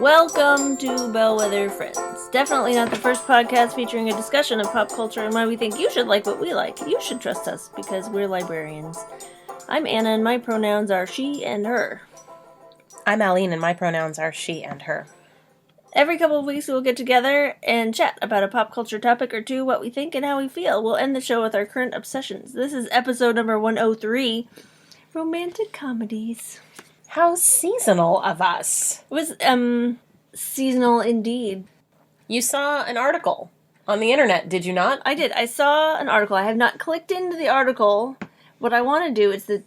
Welcome to Bellwether Friends. Definitely not the first podcast featuring a discussion of pop culture and why we think you should like what we like. You should trust us because we're librarians. I'm Anna and my pronouns are she and her. I'm Aline and my pronouns are she and her. Every couple of weeks we'll get together and chat about a pop culture topic or two, what we think and how we feel. We'll end the show with our current obsessions. This is episode number 103, Romantic Comedies. How seasonal of us. It was, seasonal indeed. You saw an article on the internet, did you not? I did. I saw an article. I have not clicked into the article. What I want to do is the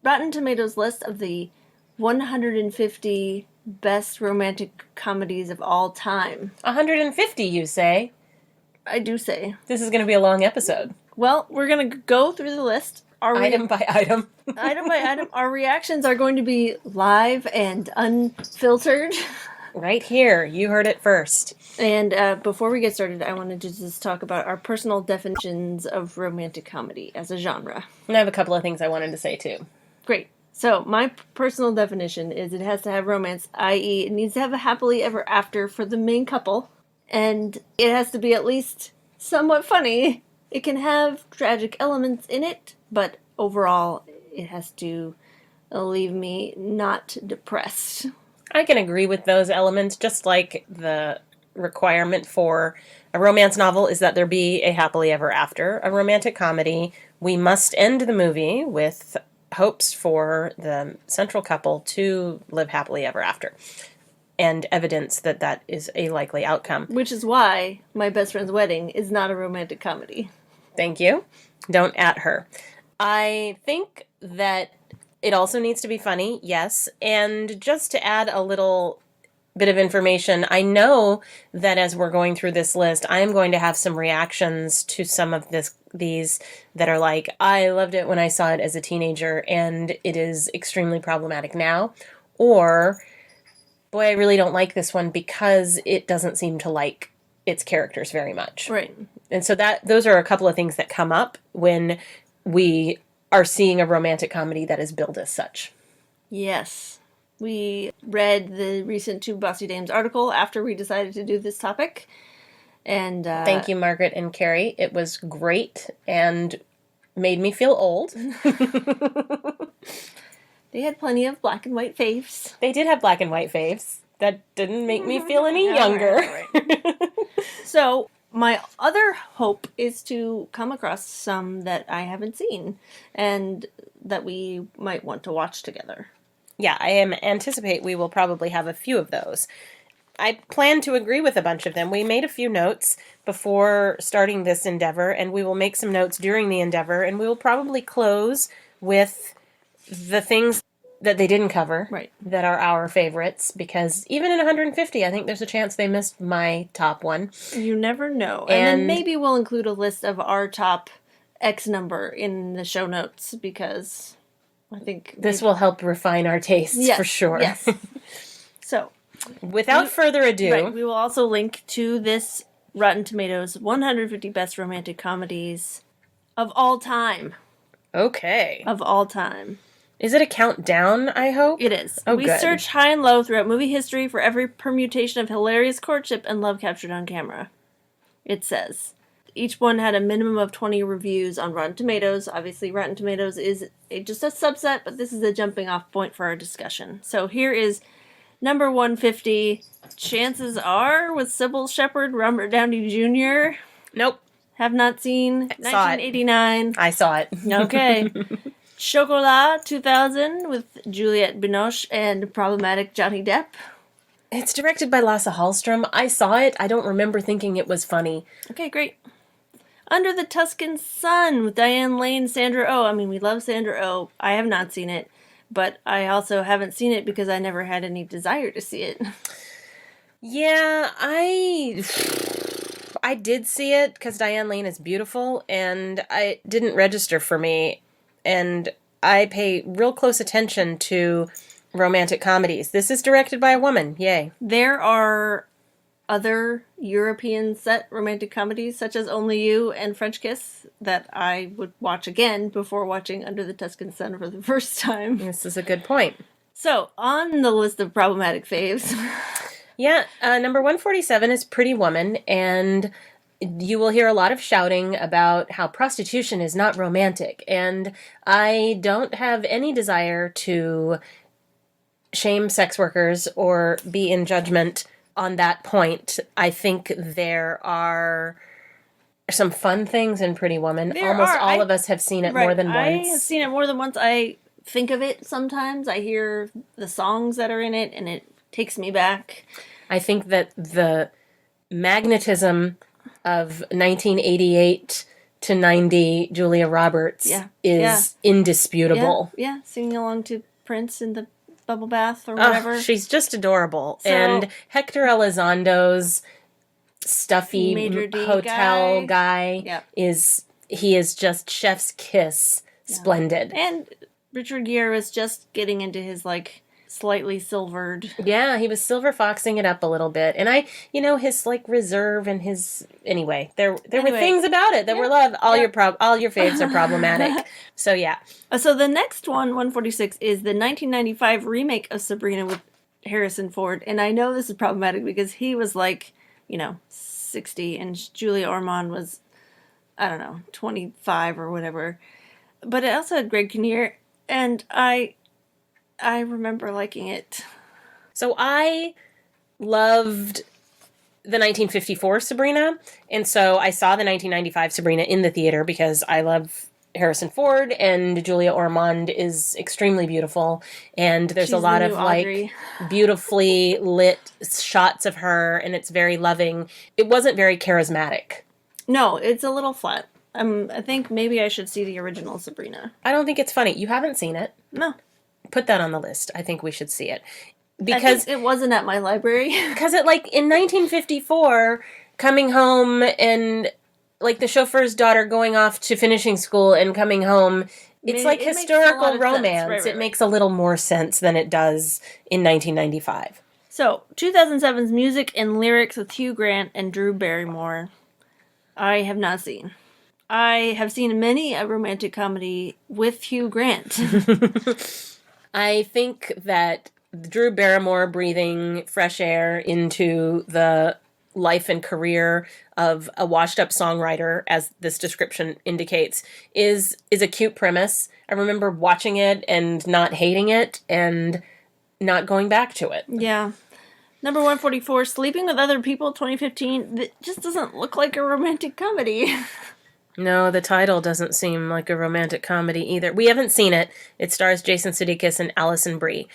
Rotten Tomatoes list of the 150 best romantic comedies of all time. 150, you say? I do say. This is going to be a long episode. Well, we're going to go through the list. Item by item. Item by item. Our reactions are going to be live and unfiltered. Right here. You heard it first. And before we get started, I wanted to just talk about our personal definitions of romantic comedy as a genre. And I have a couple of things I wanted to say, too. Great. So, my personal definition is it has to have romance, i.e. it needs to have a happily ever after for the main couple, and it has to be at least somewhat funny. It can have tragic elements in it, but overall, it has to leave me not depressed. I can agree with those elements, just like the requirement for a romance novel is that there be a happily ever after. A romantic comedy, we must end the movie with hopes for the central couple to live happily ever after, and evidence that that is a likely outcome. Which is why My Best Friend's Wedding is not a romantic comedy. Thank you. Don't at her. I think that it also needs to be funny, yes, and just to add a little bit of information, I know that as we're going through this list, I am going to have some reactions to some of these that are like, I loved it when I saw it as a teenager, and it is extremely problematic now, or, boy, I really don't like this one because it doesn't seem to like its characters very much. Right. And so those are a couple of things that come up when we are seeing a romantic comedy that is billed as such. Yes. We read the recent Two Bossy Dames article after we decided to do this topic. And thank you, Margaret and Carrie. It was great and made me feel old. They had plenty of black and white faves. They did have black and white faves. That didn't make me feel any younger. Right. So, my other hope is to come across some that I haven't seen and that we might want to watch together. Yeah, I anticipate we will probably have a few of those. I plan to agree with a bunch of them. We made a few notes before starting this endeavor, and we will make some notes during the endeavor, and we will probably close with the things that they didn't cover, right, that are our favorites, because even in 150, I think there's a chance they missed my top one. You never know. And then maybe we'll include a list of our top X number in the show notes, because I think this will help refine our tastes, for sure. Yes. So, without further ado, right, we will also link to this Rotten Tomatoes 150 best romantic comedies of all time. Okay. Of all time. Is it a countdown, I hope? It is. Oh, we good. searched high and low throughout movie history for every permutation of hilarious courtship and love captured on camera. It says. Each one had a minimum of 20 reviews on Rotten Tomatoes. Obviously, Rotten Tomatoes is just a subset, but this is a jumping off point for our discussion. So here is number 150, Chances Are, with Sybil Shepherd, Robert Downey Jr. Nope. Have not seen. 1989. I saw it. Okay. Chocolat 2000 with Juliette Binoche and problematic Johnny Depp. It's directed by Lasse Hallström. I saw it. I don't remember thinking it was funny. Okay, great. Under the Tuscan Sun with Diane Lane, Sandra Oh. I mean, we love Sandra Oh. I have not seen it, but I also haven't seen it because I never had any desire to see it. Yeah, I did see it because Diane Lane is beautiful, and it didn't register for me. And I pay real close attention to romantic comedies. This is directed by a woman. Yay. There are other European set romantic comedies, such as Only You and French Kiss, that I would watch again before watching Under the Tuscan Sun for the first time. This is a good point. So, on the list of problematic faves... Yeah, number 147 is Pretty Woman, and you will hear a lot of shouting about how prostitution is not romantic. And I don't have any desire to shame sex workers or be in judgment on that point. I think there are some fun things in Pretty Woman. Almost all of us have seen it more than once. I have seen it more than once. I think of it sometimes. I hear the songs that are in it, and it takes me back. I think that the magnetism of 1988 to 90 Julia Roberts is indisputable. Yeah, singing along to Prince in the bubble bath or whatever. She's just adorable. So, and Hector Elizondo's stuffy hotel guy is just chef's kiss splendid. And Richard Gere is just getting into his like slightly silvered. Yeah, he was silver foxing it up a little bit. And his like reserve and his there were things about it that were loved. All your faves are problematic. So yeah. So the next one, 146, is the 1995 remake of Sabrina with Harrison Ford. And I know this is problematic because he was like, 60 and Julia Ormond was, I don't know, 25 or whatever. But it also had Greg Kinnear, and I remember liking it. So I loved the 1954 Sabrina, and so I saw the 1995 Sabrina in the theater because I love Harrison Ford, and Julia Ormond is extremely beautiful, and there's a lot of like beautifully lit shots of her, and it's very loving. It wasn't very charismatic. No, it's a little flat. I think maybe I should see the original Sabrina. I don't think it's funny. You haven't seen it? No. Put that on the list. I think we should see it. Because it wasn't at my library. Because in 1954, coming home and like the chauffeur's daughter going off to finishing school and coming home, it's like historical romance. Right. It makes a little more sense than it does in 1995. So, 2007's music and lyrics with Hugh Grant and Drew Barrymore, I have not seen. I have seen many a romantic comedy with Hugh Grant. I think that Drew Barrymore breathing fresh air into the life and career of a washed-up songwriter, as this description indicates, is a cute premise. I remember watching it and not hating it and not going back to it. Yeah. Number 144, Sleeping with Other People, 2015. It just doesn't look like a romantic comedy. No, the title doesn't seem like a romantic comedy either. We haven't seen it. It stars Jason Sudeikis and Alison Brie.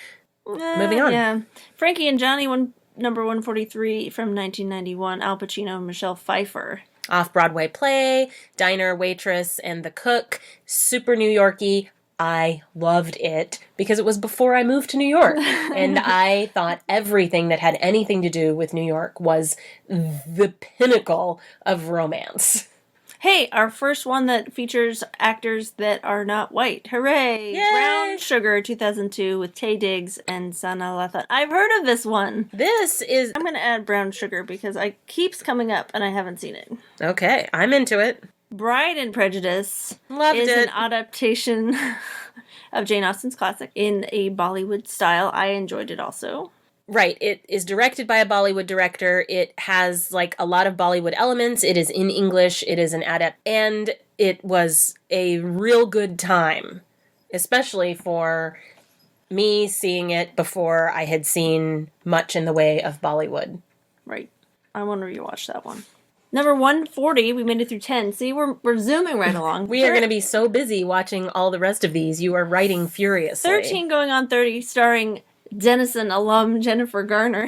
Moving on. Yeah. Frankie and Johnny, number 143 from 1991. Al Pacino and Michelle Pfeiffer. Off-Broadway play, diner waitress and the cook. Super New York-y. I loved it because it was before I moved to New York. And I thought everything that had anything to do with New York was the pinnacle of romance. Hey, our first one that features actors that are not white. Hooray! Yay! Brown Sugar, 2002, with Taye Diggs and Sana Lathan. I've heard of this one. I'm going to add Brown Sugar because it keeps coming up and I haven't seen it. Okay, I'm into it. Bride and Prejudice is an adaptation of Jane Austen's classic in a Bollywood style. I enjoyed it also. Right. It is directed by a Bollywood director. It has like a lot of Bollywood elements. It is in English. It is an and it was a real good time, especially for me seeing it before I had seen much in the way of Bollywood. Right. I want to rewatch that one. Number 140, we made it through 10. See, we're zooming right along. We are going to be so busy watching all the rest of these. You are writing furiously. 13 going on 30, starring Denison alum Jennifer Garner.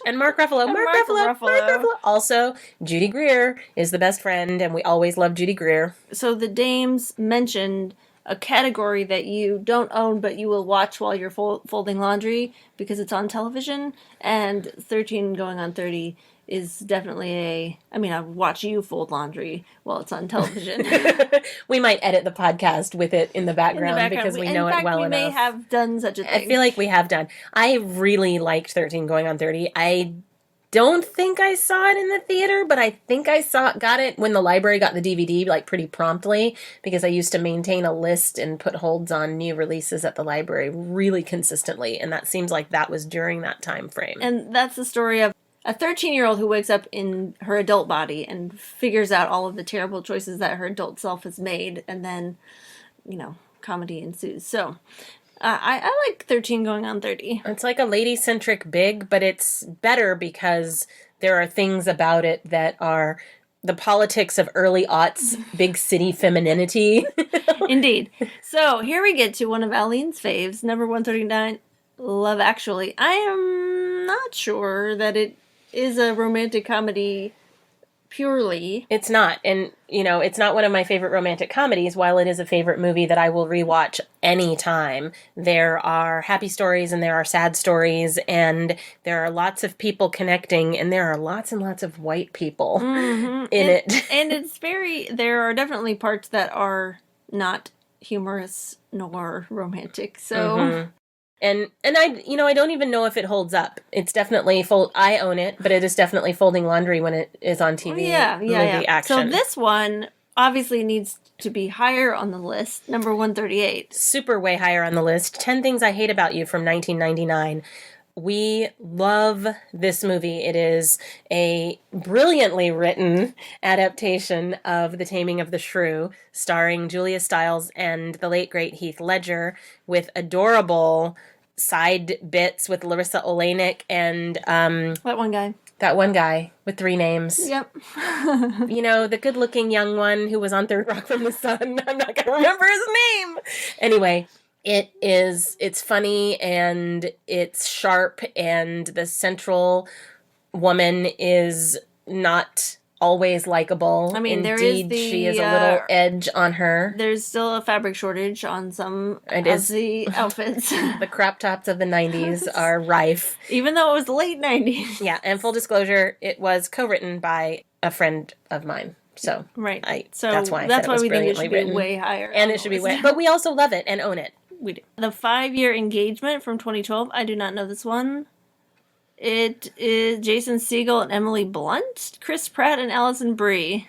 And Mark Ruffalo. Mark Ruffalo. Also, Judy Greer is the best friend, and we always love Judy Greer. So the dames mentioned a category that you don't own, but you will watch while you're folding laundry because it's on television. And 13 going on 30 is definitely I would watch you fold laundry while it's on television. We might edit the podcast with it in the background because we know it well enough. We may have done such a thing. I feel like we have done. I really liked 13 going on 30. I don't think I saw it in the theater, but I think I got it when the library got the DVD, like pretty promptly, because I used to maintain a list and put holds on new releases at the library really consistently, and that seems like that was during that time frame. And that's the story of a 13-year-old who wakes up in her adult body and figures out all of the terrible choices that her adult self has made, and then, comedy ensues. So, I like 13 going on 30. It's like a lady-centric Big, but it's better because there are things about it that are the politics of early aughts, big city femininity. Indeed. So here we get to one of Aileen's faves, number 139, Love Actually. I am not sure that it is a romantic comedy purely. It's not. And, it's not one of my favorite romantic comedies, while it is a favorite movie that I will rewatch anytime. There are happy stories and there are sad stories, and there are lots of people connecting, and there are lots and lots of white people in it. And there are definitely parts that are not humorous nor romantic. So... Mm-hmm. And I don't even know if it holds up. It's definitely I own it, but it is definitely folding laundry when it is on TV. Yeah. Action. So this one obviously needs to be higher on the list, number 138. Super way higher on the list. 10 Things I Hate About You from 1999. We love this movie. It is a brilliantly written adaptation of The Taming of the Shrew, starring Julia Stiles and the late, great Heath Ledger, with adorable side bits with Larissa Oleynik and... That one guy. That one guy with 3 names. Yep. The good-looking young one who was on Third Rock from the Sun. I'm not going to remember his name. Anyway... It's funny and it's sharp, and the central woman is not always likable. I mean, Indeed, she is a little edge on her. There's still a fabric shortage on some of the outfits. The crop tops of the 90s are rife. Even though it was the late 90s. Yeah, and full disclosure, it was co-written by a friend of mine. So, right. That's why we think it should written. Be way higher. And it should be way... But we also love it and own it. We do. The 5-Year Engagement from 2012. I do not know this one. It is Jason Segel and Emily Blunt, Chris Pratt and Alison Brie.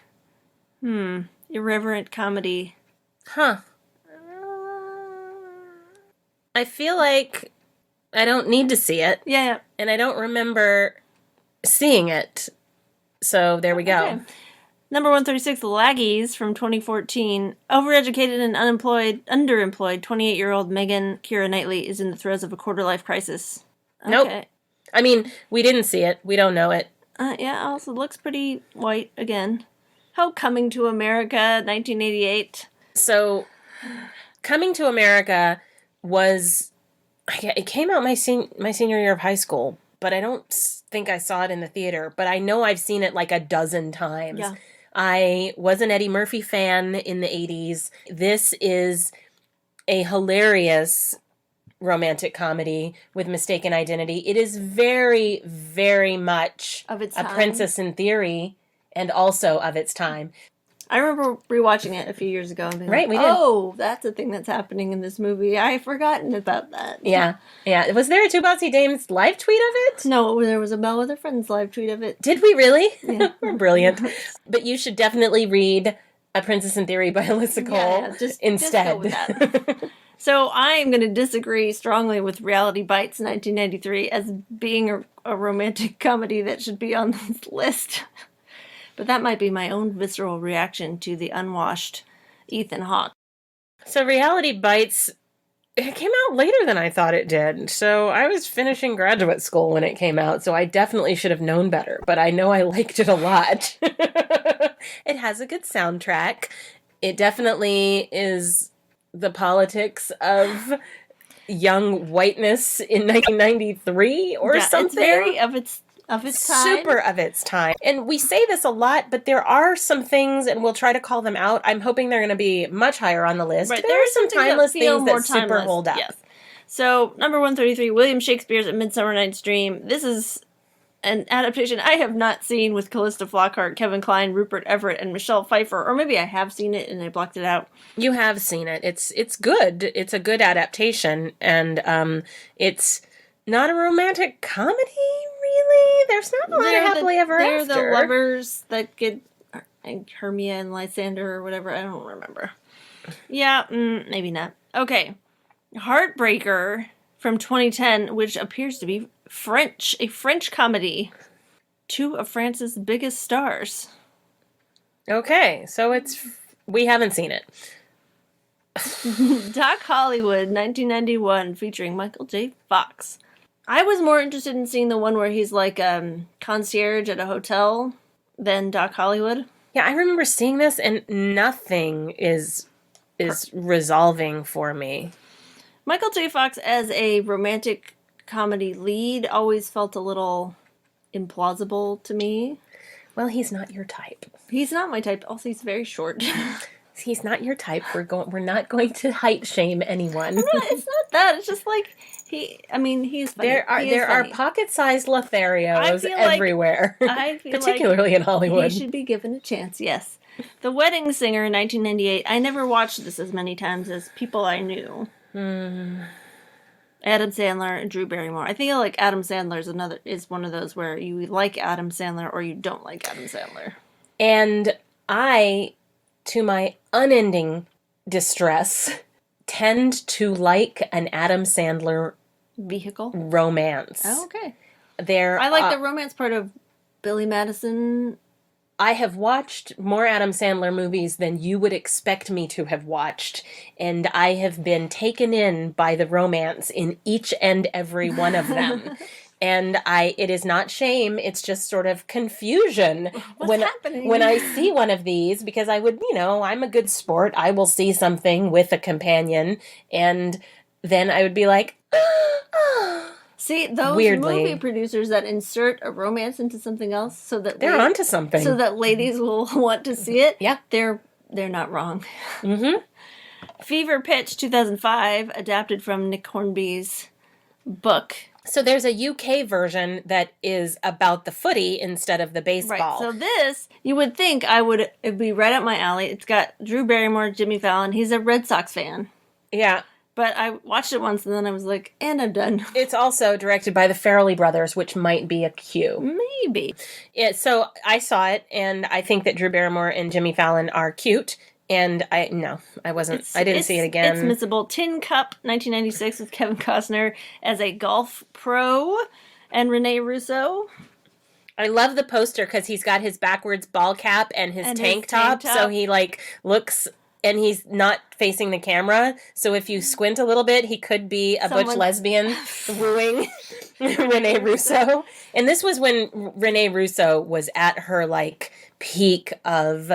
Irreverent comedy. Huh. I feel like I don't need to see it. Yeah. And I don't remember seeing it. So there we go. Okay. Number 136, Laggies from 2014. Overeducated and underemployed 28-year-old Megan Keira Knightley is in the throes of a quarter-life crisis. Okay. Nope. I mean, we didn't see it. We don't know it. Also looks pretty white again. Coming to America, 1988. So, Coming to America was... It came out my senior year of high school, but I don't think I saw it in the theater. But I know I've seen it like a dozen times. Yeah. I was an Eddie Murphy fan in the 80s. This is a hilarious romantic comedy with mistaken identity. It is very, very much of its a time. Princess in Theory, and also of its time. I remember rewatching it a few years ago and being right, like, we did. Oh, that's a thing that's happening in this movie. I had forgotten about that. Yeah. Was there a Two Bossy Dames live tweet of it? No, there was a Bellwether Friends live tweet of it. Did we really? Yeah. We're brilliant. But you should definitely read A Princess in Theory by Alyssa Cole instead. Just go with that. So I'm going to disagree strongly with Reality Bites 1993 as being a romantic comedy that should be on this list. But that might be my own visceral reaction to the unwashed Ethan Hawke. So Reality Bites, it came out later than I thought it did. So I was finishing graduate school when it came out, so I definitely should have known better. But I know I liked it a lot. It has a good soundtrack. It definitely is the politics of young whiteness in 1993 or something. It's very of its time. Super of its time. And we say this a lot, but there are some things, and we'll try to call them out. I'm hoping they're going to be much higher on the list. Right. There are some timeless things that super timeless. hold up. Yes. So, number 133, William Shakespeare's A Midsummer Night's Dream. This is an adaptation I have not seen with Callista Flockhart, Kevin Kline, Rupert Everett, and Michelle Pfeiffer. Or maybe I have seen it and I blocked it out. You have seen it. It's good. It's a good adaptation. And it's not a romantic comedy, Really? There's not a lot of happily ever they're after. the lovers that get Hermia and Lysander or whatever. I don't remember. Yeah, maybe not. Okay. Heartbreaker from 2010, which appears to be a French comedy. Two of France's biggest stars. Okay, so we haven't seen it. Doc Hollywood, 1991, featuring Michael J. Fox. I was more interested in seeing the one where he's like concierge at a hotel than Doc Hollywood. Yeah, I remember seeing this, and nothing is resolving for me. Michael J. Fox as a romantic comedy lead always felt a little implausible to me. Well, he's not your type. He's not my type. Also, he's very short. He's not your type. We're not going to height shame anyone. It's not that. It's just like he's funny. There are pocket-sized Lotharios everywhere. I feel particularly in Hollywood. He should be given a chance. Yes. The Wedding Singer, 1998. I never watched this as many times as people I knew. Adam Sandler and Drew Barrymore. I think like Adam Sandler is one of those where you like Adam Sandler or you don't like Adam Sandler. And I, to my unending distress, tend to like an Adam Sandler vehicle romance. Oh, okay. I like the romance part of Billy Madison. I have watched more Adam Sandler movies than you would expect me to have watched, and I have been taken in by the romance in each and every one of them. And it is not shame, it's just sort of confusion. What's happening? When I see one of these, because I would, I'm a good sport, I will see something with a companion, and then I would be like, See, those weirdly, movie producers that insert a romance into something else so that they're onto something. So that ladies will want to see it. Yeah. They're not wrong. Mm-hmm. Fever Pitch, 2005, adapted from Nick Hornby's book. So there's a UK version that is about the footy instead of the baseball. Right. So this, you would think it'd be right up my alley. It's got Drew Barrymore, Jimmy Fallon. He's a Red Sox fan. Yeah. But I watched it once and then I was like, and I'm done. It's also directed by the Farrelly brothers, which might be a cue. Maybe. So I saw it, and I think that Drew Barrymore and Jimmy Fallon are cute. And I didn't see it again. It's missable. Tin Cup, 1996, with Kevin Costner as a golf pro and Rene Russo. I love the poster because he's got his backwards ball cap and his tank top. So he looks, and he's not facing the camera. So if you squint a little bit, he could be a butch lesbian wooing Rene Russo. And this was when Rene Russo was at her peak of,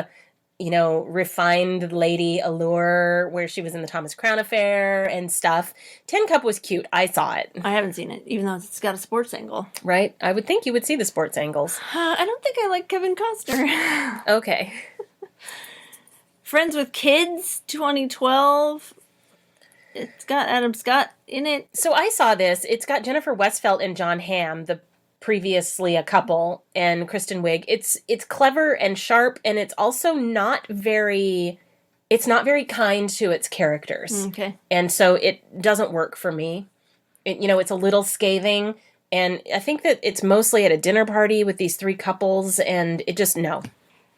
refined lady allure, where she was in the Thomas Crown Affair and stuff. Tin Cup was cute. I saw it. I haven't seen it, even though it's got a sports angle. Right? I would think you would see the sports angles. I don't think I like Kevin Costner. Okay. Friends with Kids, 2012. It's got Adam Scott in it. So I saw this. It's got Jennifer Westfeldt and John Hamm, the previously a couple, and Kristen Wiig. It's clever and sharp, and it's also not very kind to its characters. Okay. And so it doesn't work for me. It's a little scathing, and I think that it's mostly at a dinner party with these three couples, and it just, no.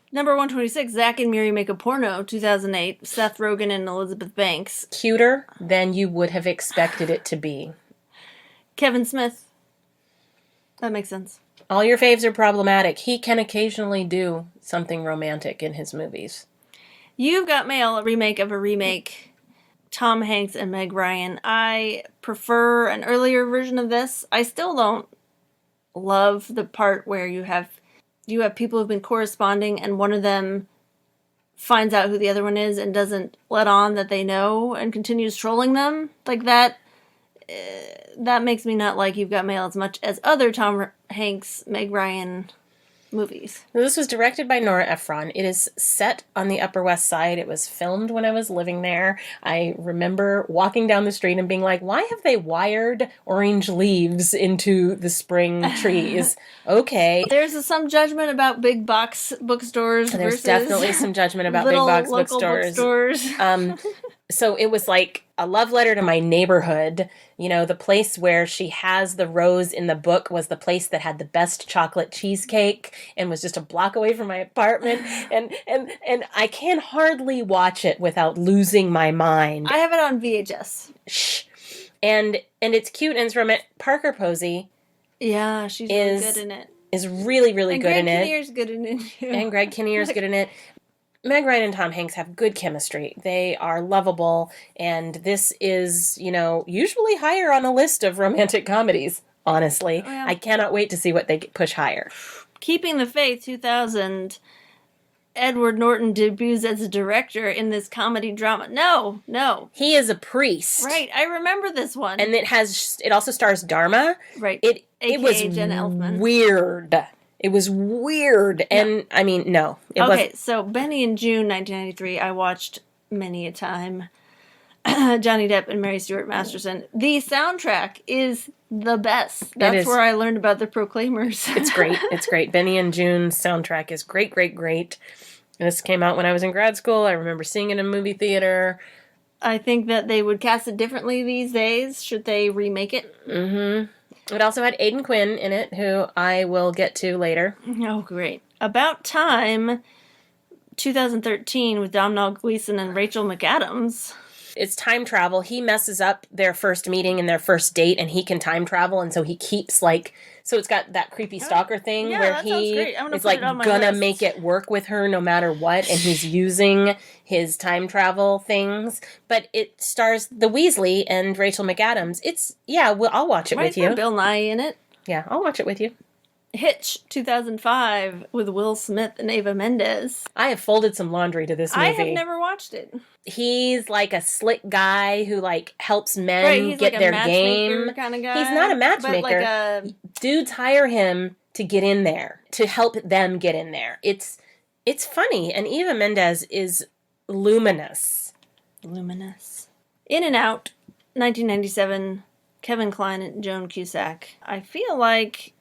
Number 126, Zack and Miri Make a Porno, 2008, Seth Rogen and Elizabeth Banks. Cuter than you would have expected it to be. Kevin Smith. That makes sense. All your faves are problematic. He can occasionally do something romantic in his movies. You've Got Mail, a remake of a remake. Tom Hanks and Meg Ryan. I prefer an earlier version of this. I still don't love the part where you have people who've been corresponding and one of them finds out who the other one is and doesn't let on that they know and continues trolling them. Like that. That makes me not like You've Got Mail as much as other Tom Hanks, Meg Ryan movies. This was directed by Nora Ephron. It is set on the Upper West Side. It was filmed when I was living there. I remember walking down the street and being like, why have they wired orange leaves into the spring trees? Okay. There's some judgment about big box bookstores. There's definitely some judgment about big box bookstores. So it was like a love letter to my neighborhood. You know, the place where she has the rose in the book was the place that had the best chocolate cheesecake and was just a block away from my apartment. And I can hardly watch it without losing my mind. I have it on VHS. Shh. And it's cute and it's romantic. Parker Posey. Yeah, she's really good in it. Is really, really and good Greg in it. Kinnear's good in it too. And Greg Kinnear's good in it. Meg Ryan and Tom Hanks have good chemistry. They are lovable, and this is, you know, usually higher on a list of romantic comedies, honestly. Oh, yeah. I cannot wait to see what they push higher. Keeping the Faith, 2000, Edward Norton debuts as a director in this comedy drama. No. He is a priest. Right, I remember this one. And it also stars Dharma. Right. It was Jenna Elfman. Weird. It was weird. And, I mean, no. Okay, so Benny in June 1993, I watched many a time. Johnny Depp and Mary Stuart Masterson. The soundtrack is the best. That's where I learned about the Proclaimers. It's great. It's great. Benny and June's soundtrack is great, great, great. This came out when I was in grad school. I remember seeing it in a movie theater. I think that they would cast it differently these days, should they remake it. Mm-hmm. It also had Aidan Quinn in it, who I will get to later. Oh, great. About Time, 2013, with Domhnall Gleeson and Rachel McAdams. It's time travel. He messes up their first meeting and their first date, and he can time travel, and so he keeps, like... So it's got that creepy stalker thing where he is, like, gonna make it work with her no matter what, and he's using his time travel things. But it stars the Weasley and Rachel McAdams. I'll watch it with you. Bill Nye in it. Yeah, I'll watch it with you. Hitch, 2005, with Will Smith and Eva Mendes. I have folded some laundry to this movie. I have never watched it. He's like a slick guy who, like, helps men get like their game. Kind of guy, he's not a matchmaker. Dudes hire him to get in there, to help them get in there. It's funny, and Eva Mendes is luminous. In and Out, 1997, Kevin Kline and Joan Cusack. I feel like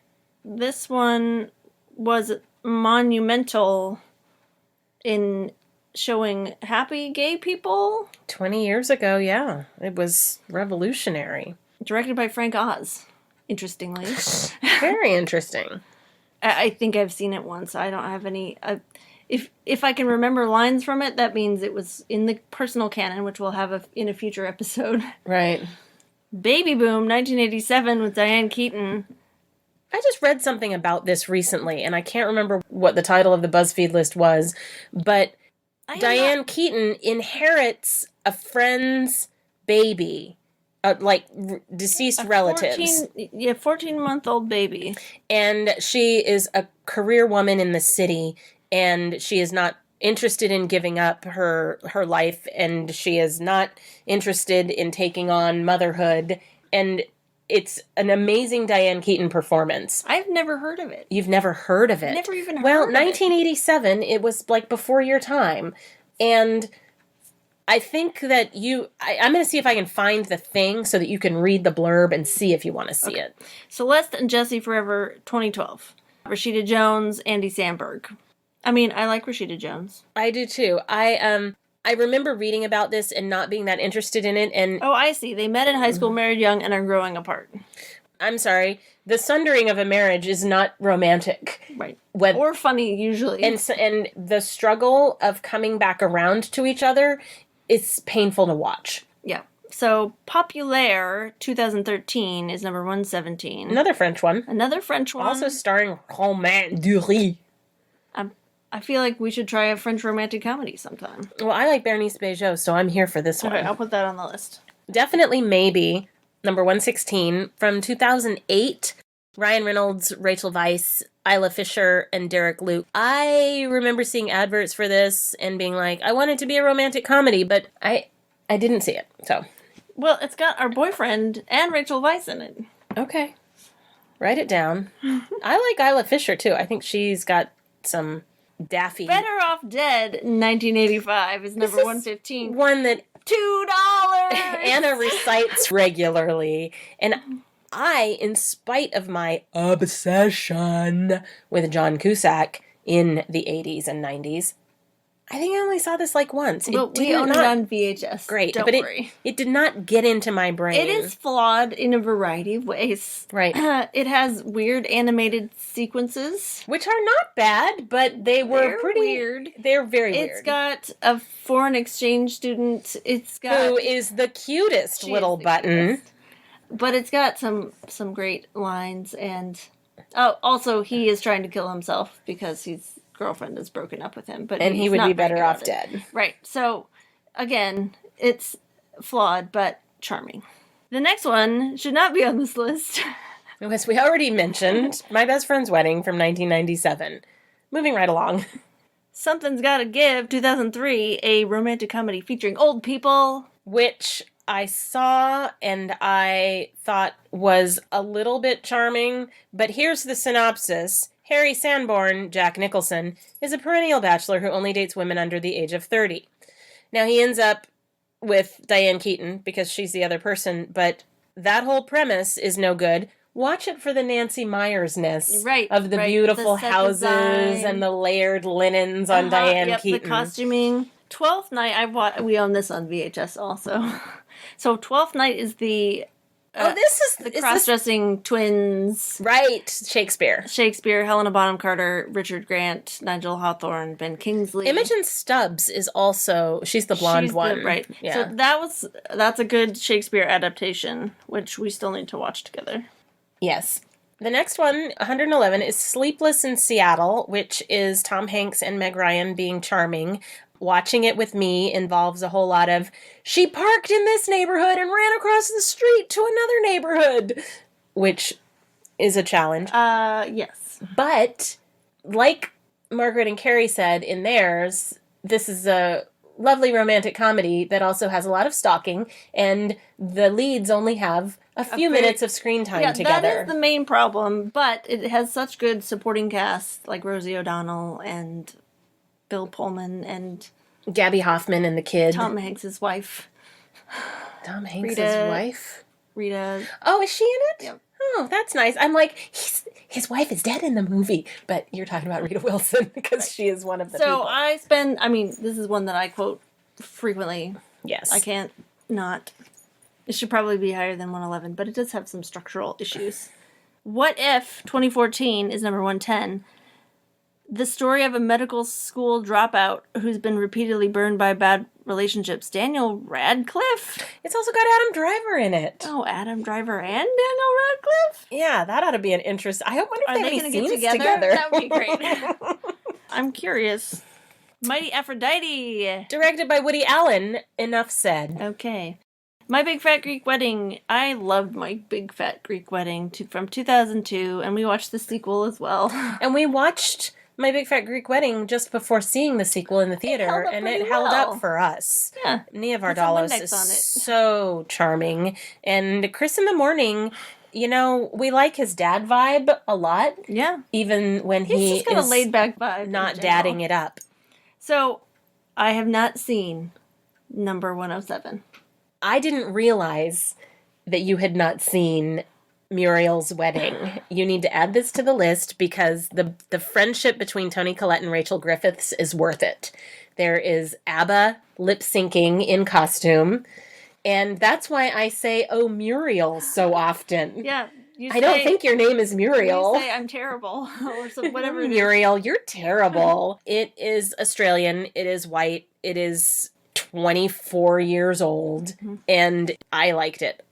this one was monumental in showing happy gay people. 20 years ago, yeah. It was revolutionary. Directed by Frank Oz, interestingly. Very interesting. I think I've seen it once. I don't have any... If I can remember lines from it, that means it was in the personal canon, which we'll have in a future episode. Right. Baby Boom, 1987, with Diane Keaton. I just read something about this recently, and I can't remember what the title of the BuzzFeed list was, but Diane Keaton inherits a friend's baby, deceased relatives. 14-month-old baby. And she is a career woman in the city, and she is not interested in giving up her life, and she is not interested in taking on motherhood, and it's an amazing Diane Keaton performance. I've never heard of it. You've never heard of it? Never even heard of it. Well, 1987, it was like before your time. And I think that I'm going to see if I can find the thing so that you can read the blurb and see if you want to see it. Celeste and Jesse Forever, 2012. Rashida Jones, Andy Samberg. I mean, I like Rashida Jones. I do too. I remember reading about this and not being that interested in it. And I see. They met in high school, married young, and are growing apart. I'm sorry. The sundering of a marriage is not romantic. Right. Or funny, usually. And the struggle of coming back around to each other is painful to watch. Yeah. So, Populaire, 2013, is number 117. Another French one. Also starring Romain Duris. I feel like we should try a French romantic comedy sometime. Well, I like Bernice Bejo, so I'm here for this one. Okay, I'll put that on the list. Definitely Maybe, number 116, from 2008. Ryan Reynolds, Rachel Weisz, Isla Fisher, and Derek Luke. I remember seeing adverts for this and being like, I want it to be a romantic comedy, but I didn't see it, so. Well, it's got our boyfriend and Rachel Weisz in it. Okay. Write it down. I like Isla Fisher, too. I think she's got some... daffy. Better Off Dead, 1985, is number 115. One that $2! Anna recites regularly. And I, in spite of my obsession with John Cusack in the 80s and 90s, I think I only saw this like once. But we own it on VHS. Great, Don't but worry. it did not get into my brain. It is flawed in a variety of ways. Right. It has weird animated sequences. Which are not bad, but they're pretty weird. They're very weird. It's got a foreign exchange student. Who is the cutest little button. Cutest. But it's got some great lines, and also he is trying to kill himself because his girlfriend is broken up with him. And he would be better off dead. Right. So, again, it's flawed, but charming. The next one should not be on this list. As we already mentioned, My Best Friend's Wedding from 1997. Moving right along. Something's Gotta Give, 2003, a romantic comedy featuring old people. Which I saw and I thought was a little bit charming, but here's the synopsis. Harry Sanborn, Jack Nicholson, is a perennial bachelor who only dates women under the age of 30. Now, he ends up with Diane Keaton because she's the other person, but that whole premise is no good. Watch it for the Nancy Myers-ness of the beautiful houses and the layered linens on Diane Keaton. The costuming. 12th Night, we own this on VHS also. So 12th Night is the this is the cross-dressing twins. Right, Shakespeare, Helena Bonham Carter, Richard Grant, Nigel Hawthorne, Ben Kingsley. Imogen Stubbs is also, she's the blonde one. Right. Yeah. So that's a good Shakespeare adaptation, which we still need to watch together. Yes. The next one, 111, is Sleepless in Seattle, which is Tom Hanks and Meg Ryan being charming. Watching it with me involves a whole lot of, she parked in this neighborhood and ran across the street to another neighborhood, which is a challenge. Yes. But, like Margaret and Carrie said in theirs, this is a lovely romantic comedy that also has a lot of stalking, and the leads only have a few minutes of screen time together. That is the main problem, but it has such good supporting cast, like Rosie O'Donnell and Bill Pullman and Gabby Hoffman and the kid. Tom Hanks' wife. Tom Hanks' wife? Rita. Oh, is she in it? Yep. Oh, that's nice. I'm like, his wife is dead in the movie, but you're talking about Rita Wilson because she is one of the people. So this is one that I quote frequently. Yes. I can't not. It should probably be higher than 111, but it does have some structural issues. What If, 2014, is number 110. The story of a medical school dropout who's been repeatedly burned by bad relationships. Daniel Radcliffe? It's also got Adam Driver in it. Oh, Adam Driver and Daniel Radcliffe? Yeah, that ought to be an interest. I wonder if they have any scenes together. That would be great. I'm curious. Mighty Aphrodite. Directed by Woody Allen. Enough said. Okay. My Big Fat Greek Wedding. I loved My Big Fat Greek Wedding from 2002, and we watched the sequel as well. And we watched My Big Fat Greek Wedding just before seeing the sequel in the theater, and it held up for us. Yeah. Nia Vardalos is so charming. And Chris in the Morning, we like his dad vibe a lot. Yeah. Even when he's just got a laid-back vibe. Not dadding it up. So, I have not seen number 107. I didn't realize that you had not seen Muriel's Wedding. You need to add this to the list because the friendship between Toni Collette and Rachel Griffiths is worth it. There is ABBA lip syncing in costume, and that's why I say, oh, Muriel, so often. Yeah. I don't think your name is Muriel. You say I'm terrible or whatever it is. Muriel, you're terrible. It is Australian. It is white. It is 24 years old, and I liked it.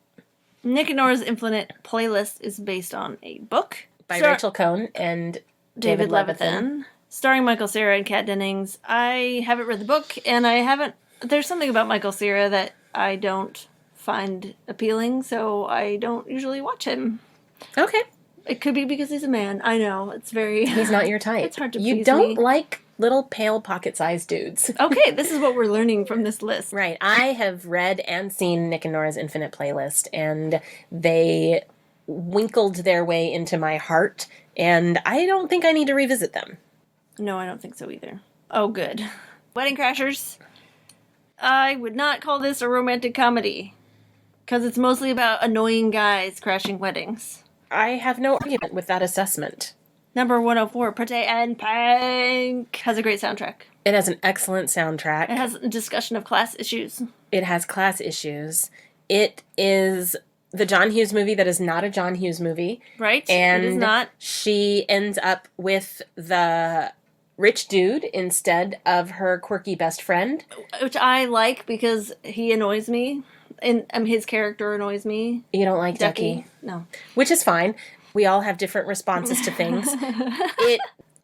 Nick and Nora's Infinite Playlist is based on a book by Rachel Cohn and David Levithan, starring Michael Cera and Kat Dennings. I haven't read the book, and there's something about Michael Cera that I don't find appealing, so I don't usually watch him. Okay. It could be because he's a man. I know. He's not your type. It's hard to You please don't me. like little pale pocket-sized dudes. Okay, this is what we're learning from this list. Right. I have read and seen Nick and Nora's Infinite Playlist, and they winkled their way into my heart, and I don't think I need to revisit them. No, I don't think so either. Oh, good. Wedding Crashers. I would not call this a romantic comedy, because it's mostly about annoying guys crashing weddings. I have no argument with that assessment. Number 104, Pretty and Pink, has a great soundtrack. It has an excellent soundtrack. It has a discussion of class issues. It has class issues. It is the John Hughes movie that is not a John Hughes movie. Right? And it is not. She ends up with the rich dude instead of her quirky best friend. Which I like because he annoys me. And his character annoys me. You don't like Ducky? No. Which is fine. We all have different responses to things.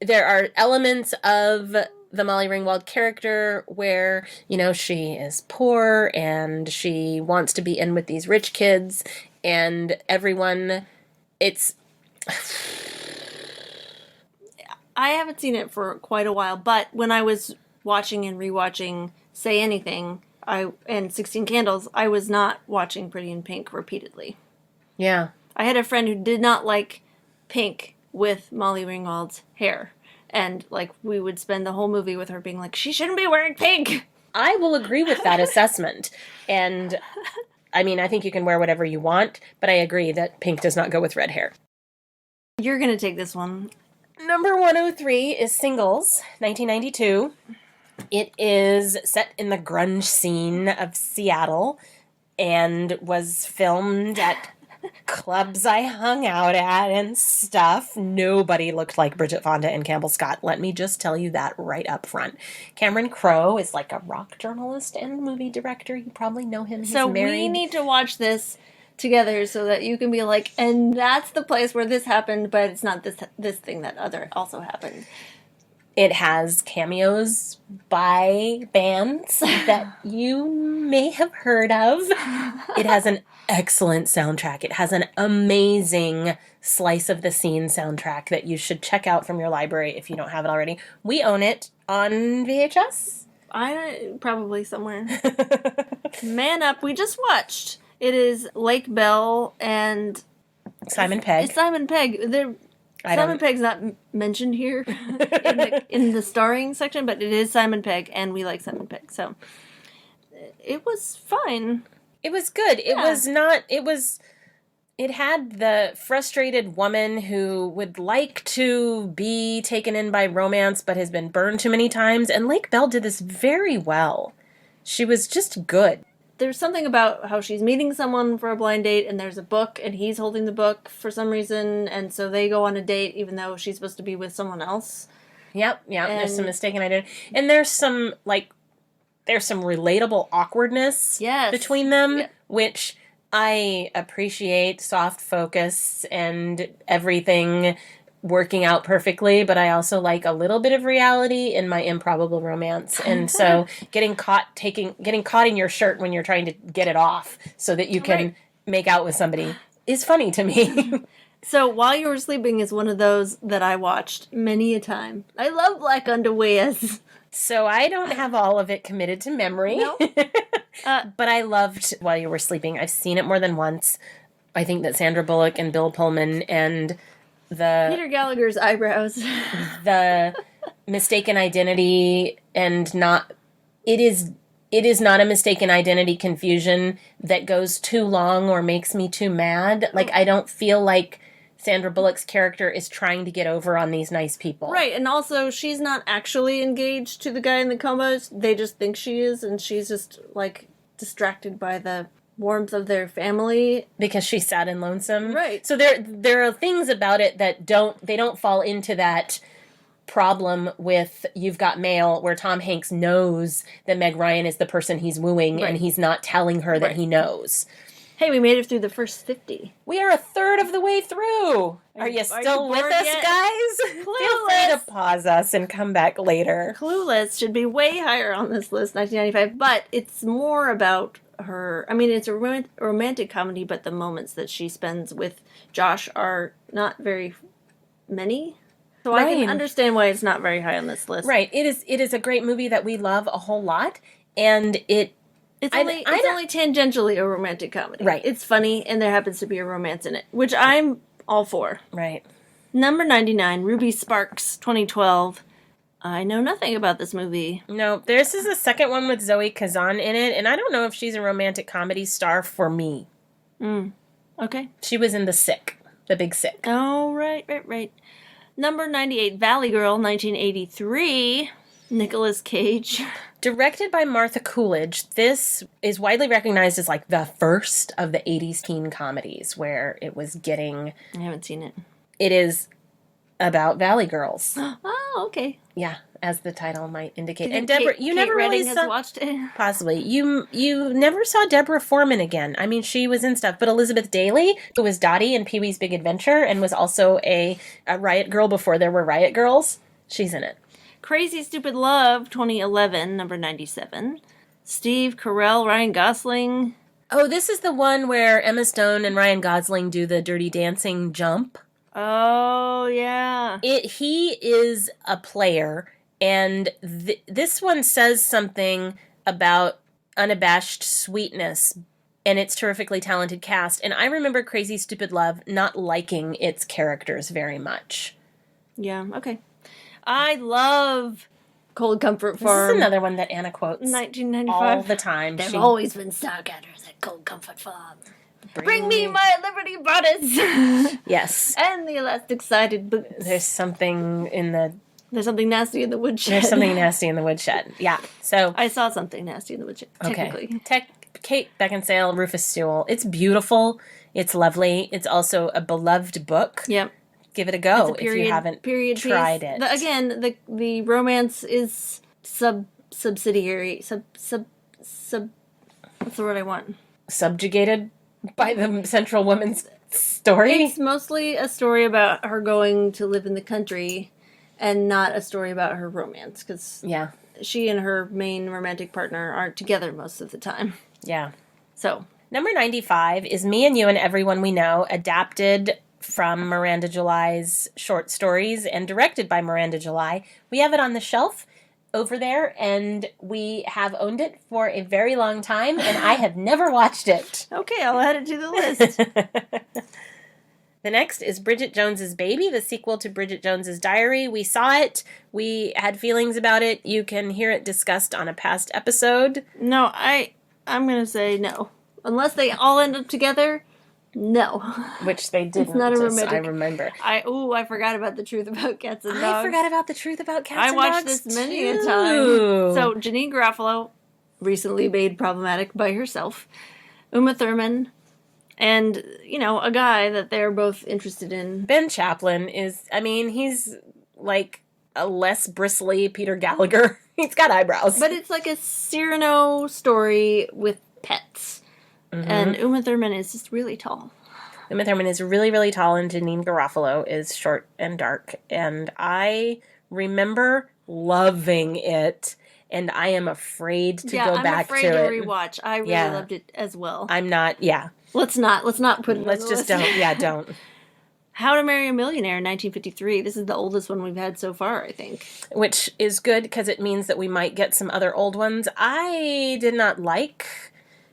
There are elements of the Molly Ringwald character where, you know, she is poor and she wants to be in with these rich kids and everyone, it's... I haven't seen it for quite a while, but when I was watching and rewatching Say Anything and 16 Candles, I was not watching Pretty in Pink repeatedly. Yeah. I had a friend who did not like pink with Molly Ringwald's hair. And, like, we would spend the whole movie with her being like, she shouldn't be wearing pink! I will agree with that assessment. And, I mean, I think you can wear whatever you want, but I agree that pink does not go with red hair. You're gonna take this one. Number 103 is Singles, 1992. It is set in the grunge scene of Seattle and was filmed at clubs I hung out at and stuff. Nobody looked like Bridget Fonda and Campbell Scott. Let me just tell you that right up front. Cameron Crowe is like a rock journalist and movie director. You probably know him. He's married. We need to watch this together so that you can be like, and that's the place where this happened, but it's not this thing that also happened. It has cameos by bands that you may have heard of. It has an excellent soundtrack. It has an amazing slice of the scene soundtrack that you should check out from your library if you don't have it already. We own it on VHS. Probably somewhere. Man Up, we just watched. It is Lake Bell and Simon Pegg. It's Simon Pegg. Simon Pegg's not mentioned here in the starring section, but it is Simon Pegg, and we like Simon Pegg. So it was fine. It was good. It was not. It had the frustrated woman who would like to be taken in by romance, but has been burned too many times. And Lake Bell did this very well. She was just good. There's something about how she's meeting someone for a blind date, and there's a book, and he's holding the book for some reason, and so they go on a date even though she's supposed to be with someone else. Yep. There's some mistaken identity. And there's some relatable awkwardness between them, which I appreciate. Soft focus and everything working out perfectly, but I also like a little bit of reality in my improbable romance. And so getting caught in your shirt when you're trying to get it off so that you can make out with somebody is funny to me. So While You Were Sleeping is one of those that I watched many a time. I love Black Underwears. So I don't have all of it committed to memory. No. But I loved While You Were Sleeping. I've seen it more than once. I think that Sandra Bullock and Bill Pullman and Peter Gallagher's eyebrows. The mistaken identity and not... It is not a mistaken identity confusion that goes too long or makes me too mad. Like, I don't feel like Sandra Bullock's character is trying to get over on these nice people. Right, and also she's not actually engaged to the guy in the coma. They just think she is, and she's just, like, distracted by the warmth of their family. Because she's sad and lonesome. Right. So there are things about it that don't fall into that problem with You've Got Mail, where Tom Hanks knows that Meg Ryan is the person he's wooing, and he's not telling her that he knows. Hey, we made it through the first 50. We are a third of the way through. Are you still with us, guys? Feel free to pause us and come back later. Clueless should be way higher on this list, 1995, but it's more about her. I mean, it's a romantic comedy, but the moments that she spends with Josh are not very many. So I can understand why it's not very high on this list. Right. It is a great movie that we love a whole lot, and it's only tangentially a romantic comedy. Right. It's funny, and there happens to be a romance in it, which I'm all for. Right. Number 99, Ruby Sparks, 2012. I know nothing about this movie. No, this is the second one with Zoe Kazan in it, and I don't know if she's a romantic comedy star for me. Okay. She was in The Sick, The Big Sick. Oh, right. Number 98, Valley Girl, 1983. Nicolas Cage. Directed by Martha Coolidge, this is widely recognized as like the first of the 80s teen comedies where it was getting... I haven't seen it. It is about Valley Girls. Oh, okay. Yeah, as the title might indicate. And Deborah, Deborah, you never really has saw... watched it? Possibly. You never saw Deborah Foreman again. I mean, she was in stuff. But Elizabeth Daily, who was Dottie in Pee-wee's Big Adventure and was also a Riot Girl before there were Riot Girls, she's in it. Crazy Stupid Love, 2011, number 97. Steve Carell, Ryan Gosling. Oh, this is the one where Emma Stone and Ryan Gosling do the Dirty Dancing jump. Oh, yeah. He is a player, and this one says something about unabashed sweetness and its terrifically talented cast. And I remember Crazy Stupid Love not liking its characters very much. Yeah, okay. I love Cold Comfort Farm. This is another one that Anna quotes 1995. all the time. There've always been stargazzers at Cold Comfort Farm. Bring me my Liberty bodice. Yes. And the elastic-sided boots. There's something in the... There's something nasty in the woodshed. There's something nasty in the woodshed. Yeah. So I saw something nasty in the woodshed, technically. Okay. Kate Beckinsale, Rufus Sewell. It's beautiful. It's lovely. It's also a beloved book. Yep. Give it a go Period, if you haven't tried it. Again, the romance is subsidiary. What's the word I want? Subjugated by the central woman's story? It's mostly a story about her going to live in the country and not a story about her romance, because she and her main romantic partner aren't together most of the time. Yeah. So. Number 95 is Me and You and Everyone We Know, adapted from Miranda July's short stories and directed by Miranda July. We have it on the shelf over there, and we have owned it for a very long time, and I have never watched it. Okay, I'll add it to the list. The next is Bridget Jones's Baby, the sequel to Bridget Jones's Diary. We saw it. We had feelings about it. You can hear it discussed on a past episode. No, I'm going to say no. Unless they all end up together, no. Which they didn't. It's not a romantic. I remember. I forgot about the truth about cats and dogs. I forgot about the truth about cats and dogs. I watched this many a time. So Janine Garofalo, recently made problematic by herself. Uma Thurman, and, a guy that they're both interested in. Ben Chaplin is, he's like a less bristly Peter Gallagher. He's got eyebrows. But it's like a Cyrano story with pets. Mm-hmm. And Uma Thurman is just really tall. Uma Thurman is really, really tall, and Janine Garofalo is short and dark. And I remember loving it, and I am afraid to go back to it. I'm afraid to rewatch. I really loved it as well. I'm not, Let's not put it on the list. Don't. How to Marry a Millionaire, 1953. This is the oldest one we've had so far, I think. Which is good, because it means that we might get some other old ones. I did not like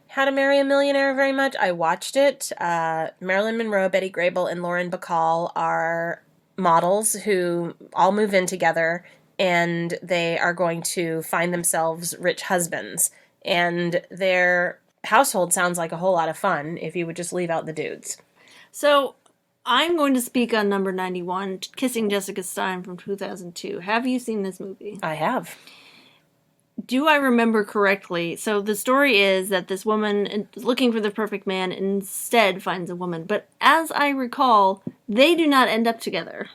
How to Marry a Millionaire very much. I watched it. Marilyn Monroe, Betty Grable, and Lauren Bacall are models who all move in together, and they are going to find themselves rich husbands. And their household sounds like a whole lot of fun if you would just leave out the dudes. So I'm going to speak on number 91, Kissing Jessica Stein from 2002. Have you seen this movie? I have. Do I remember correctly? So the story is that this woman is looking for the perfect man and instead finds a woman. But as I recall, they do not end up together.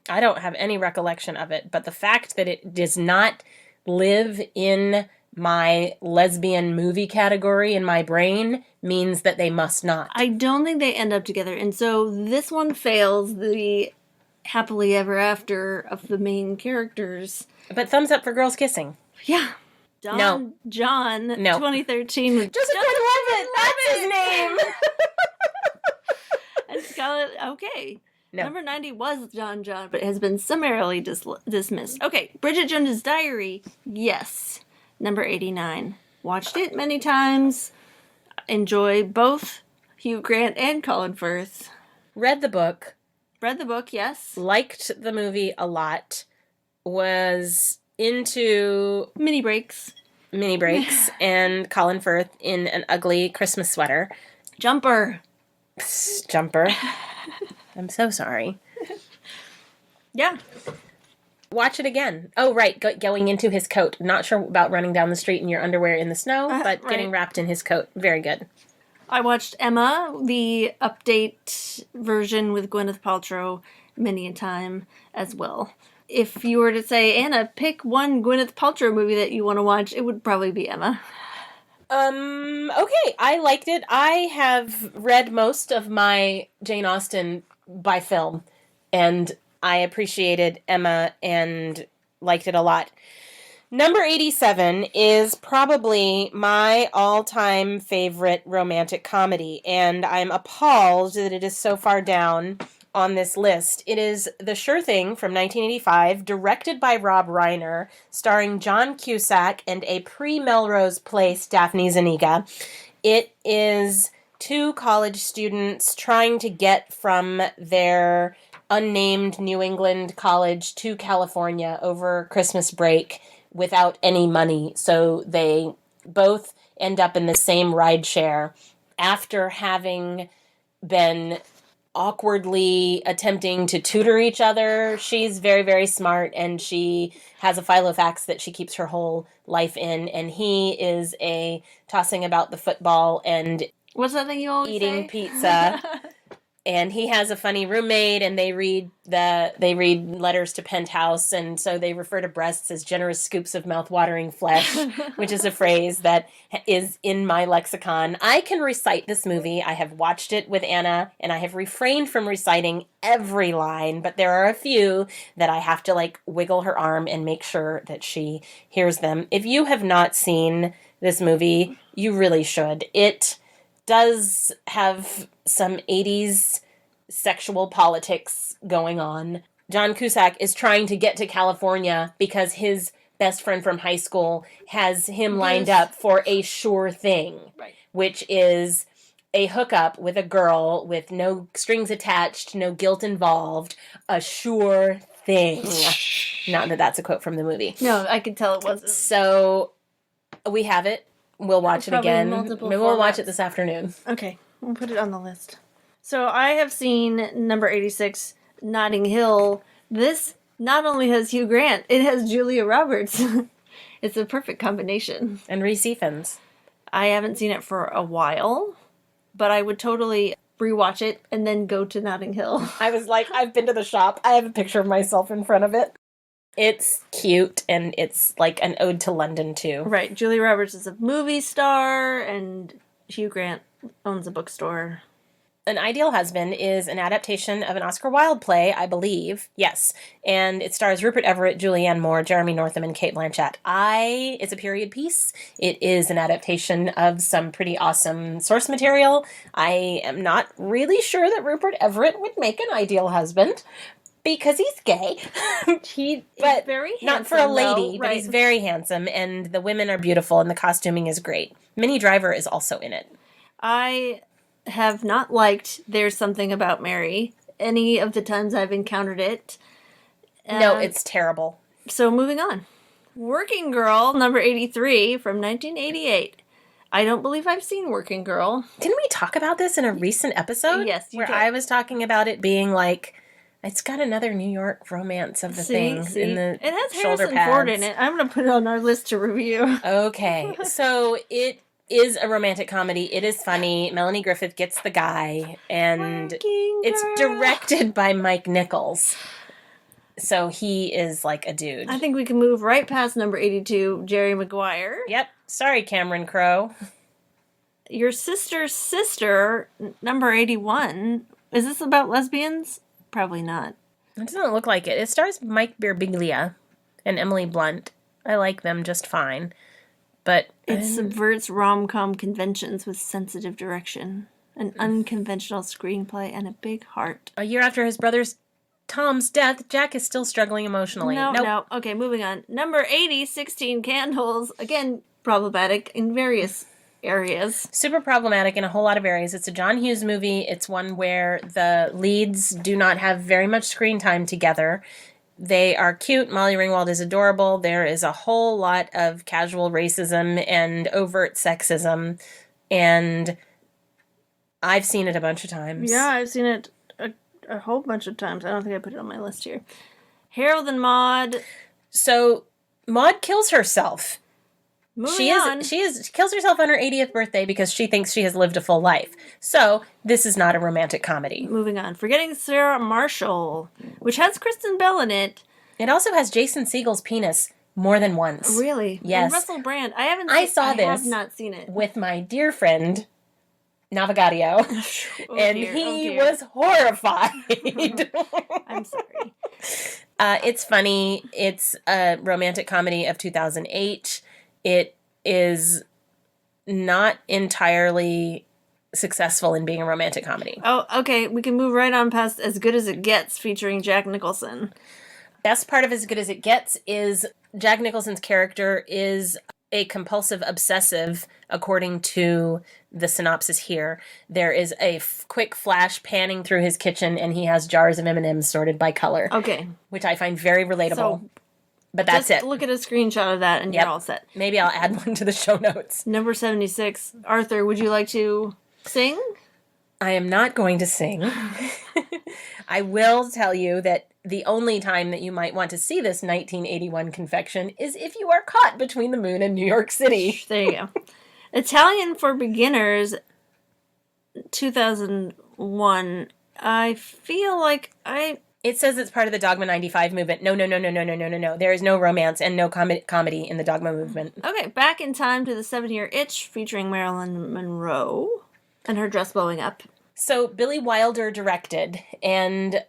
I don't have any recollection of it, but the fact that it does not live in my lesbian movie category in my brain means that they must not. I don't think they end up together. And so this one fails the happily ever after of the main characters. But thumbs up for girls kissing. Yeah. John, 2013. Just Gordon-Levitt. That's his name. And Scarlett, okay. No. Number 90 was John, but has been summarily dismissed. Okay, Bridget Jones's Diary, yes. Number 89. Watched it many times. Enjoy both Hugh Grant and Colin Firth. Read the book. Read the book, yes. Liked the movie a lot. Was into mini breaks and Colin Firth in an ugly Christmas sweater. Jumper. I'm so sorry. Yeah. Watch it again. Oh, right, going into his coat. Not sure about running down the street in your underwear in the snow, but right. getting wrapped in his coat. Very good. I watched Emma, the update version with Gwyneth Paltrow, many a time as well. If you were to say, Anna, pick one Gwyneth Paltrow movie that you want to watch, it would probably be Emma. Okay, I liked it. I have read most of my Jane Austen by film, and I appreciated Emma and liked it a lot. Number 87 is probably my all-time favorite romantic comedy, and I'm appalled that it is so far down on this list. It is The Sure Thing from 1985, directed by Rob Reiner, starring John Cusack and a pre-Melrose Place Daphne Zuniga. It is two college students trying to get from their unnamed New England college to California over Christmas break without any money, so they both end up in the same rideshare after having been awkwardly attempting to tutor each other. She's very, very smart, and she has a Filofax that she keeps her whole life in, and he is a tossing about the football and What's that thing you always eating say? pizza. And he has a funny roommate, and they read letters to Penthouse, and so they refer to breasts as generous scoops of mouth-watering flesh, which is a phrase that is in my lexicon. I can recite this movie. I have watched it with Anna, and I have refrained from reciting every line, but there are a few that I have to, like, wiggle her arm and make sure that she hears them. If you have not seen this movie, you really should. It does have some 80s sexual politics going on. John Cusack is trying to get to California because his best friend from high school has him lined up for a sure thing, Right. which is a hookup with a girl with no strings attached, no guilt involved, a sure thing. Not that that's a quote from the movie. No, I could tell it wasn't. So we have it. We'll watch it Probably in again. multiple Maybe we'll watch formats. it this afternoon. Okay, we'll put it on the list. So I have seen number 86, Notting Hill. This not only has Hugh Grant, it has Julia Roberts. It's a perfect combination. And Reese Ifans. I haven't seen it for a while, but I would totally rewatch it and then go to Notting Hill. I was like, I've been to the shop. I have a picture of myself in front of it. It's cute, and it's like an ode to London, too. Right, Julia Roberts is a movie star, and Hugh Grant owns a bookstore. An Ideal Husband is an adaptation of an Oscar Wilde play, I believe. Yes. And it stars Rupert Everett, Julianne Moore, Jeremy Northam, and Cate Blanchett. It's a period piece. It is an adaptation of some pretty awesome source material. I am not really sure that Rupert Everett would make an ideal husband, because he's gay. He's very handsome, not for a lady, though, but right. he's very handsome, and the women are beautiful, and the costuming is great. Minnie Driver is also in it. I have not liked There's Something About Mary any of the times I've encountered it. No, it's terrible. So moving on. Working Girl, number 83 from 1988. I don't believe I've seen Working Girl. Didn't we talk about this in a recent episode? Yes, you where did. I was talking about it being like, it's got another New York romance of the thing in the it has shoulder Harrison Ford pads. in it. I'm going to put it on our list to review. Okay, so it is a romantic comedy. It is funny. Melanie Griffith gets the guy, and Working it's Girl. directed by Mike Nichols. So he is like a dude. I think we can move right past number 82, Jerry Maguire. Yep. Sorry, Cameron Crowe. Your Sister's Sister, number 81. Is this about lesbians? Probably not. It doesn't look like it. It stars Mike Birbiglia and Emily Blunt. I like them just fine. But It subverts rom-com conventions with sensitive direction, an unconventional screenplay, and a big heart. a year after his brother's Tom's death, Jack is still struggling emotionally. No. Okay, moving on. Number 80, 16 Candles. Again, problematic in various areas. Super problematic in a whole lot of areas. It's a John Hughes movie. It's one where the leads do not have very much screen time together. They are cute. Molly Ringwald is adorable. There is a whole lot of casual racism and overt sexism. And I've seen it a bunch of times. Yeah, I've seen it a whole bunch of times. I don't think I put it on my list here. Harold and Maude. So Maud kills herself. Moving on. She kills herself on her 80th birthday because she thinks she has lived a full life. So this is not a romantic comedy. Moving on. Forgetting Sarah Marshall, which has Kristen Bell in it. It also has Jason Segel's penis more than once. Really? Yes. And Russell Brand. I have not seen it. With my dear friend Navigario, he was horrified. I'm sorry. It's funny. It's a romantic comedy of 2008. It is not entirely successful in being a romantic comedy. Oh, okay. We can move right on past As Good as It Gets, featuring Jack Nicholson. Best part of As Good as It Gets is Jack Nicholson's character is a compulsive obsessive, according to the synopsis here. There is a quick flash panning through his kitchen, and he has jars of M&Ms sorted by color. Okay. Which I find very relatable. So, but that's just it. Look at a screenshot of that, and you're all set. Maybe I'll add one to the show notes. Number 76. Arthur, would you like to sing? I am not going to sing. I will tell you that the only time that you might want to see this 1981 confection is if you are caught between the moon and New York City. There you go. Italian for Beginners, 2001. I feel like It says it's part of the Dogma 95 movement. No. There is no romance and no comedy in the Dogma movement. Okay, Back in Time to the 7-Year Itch, featuring Marilyn Monroe and her dress blowing up. So Billy Wilder directed, and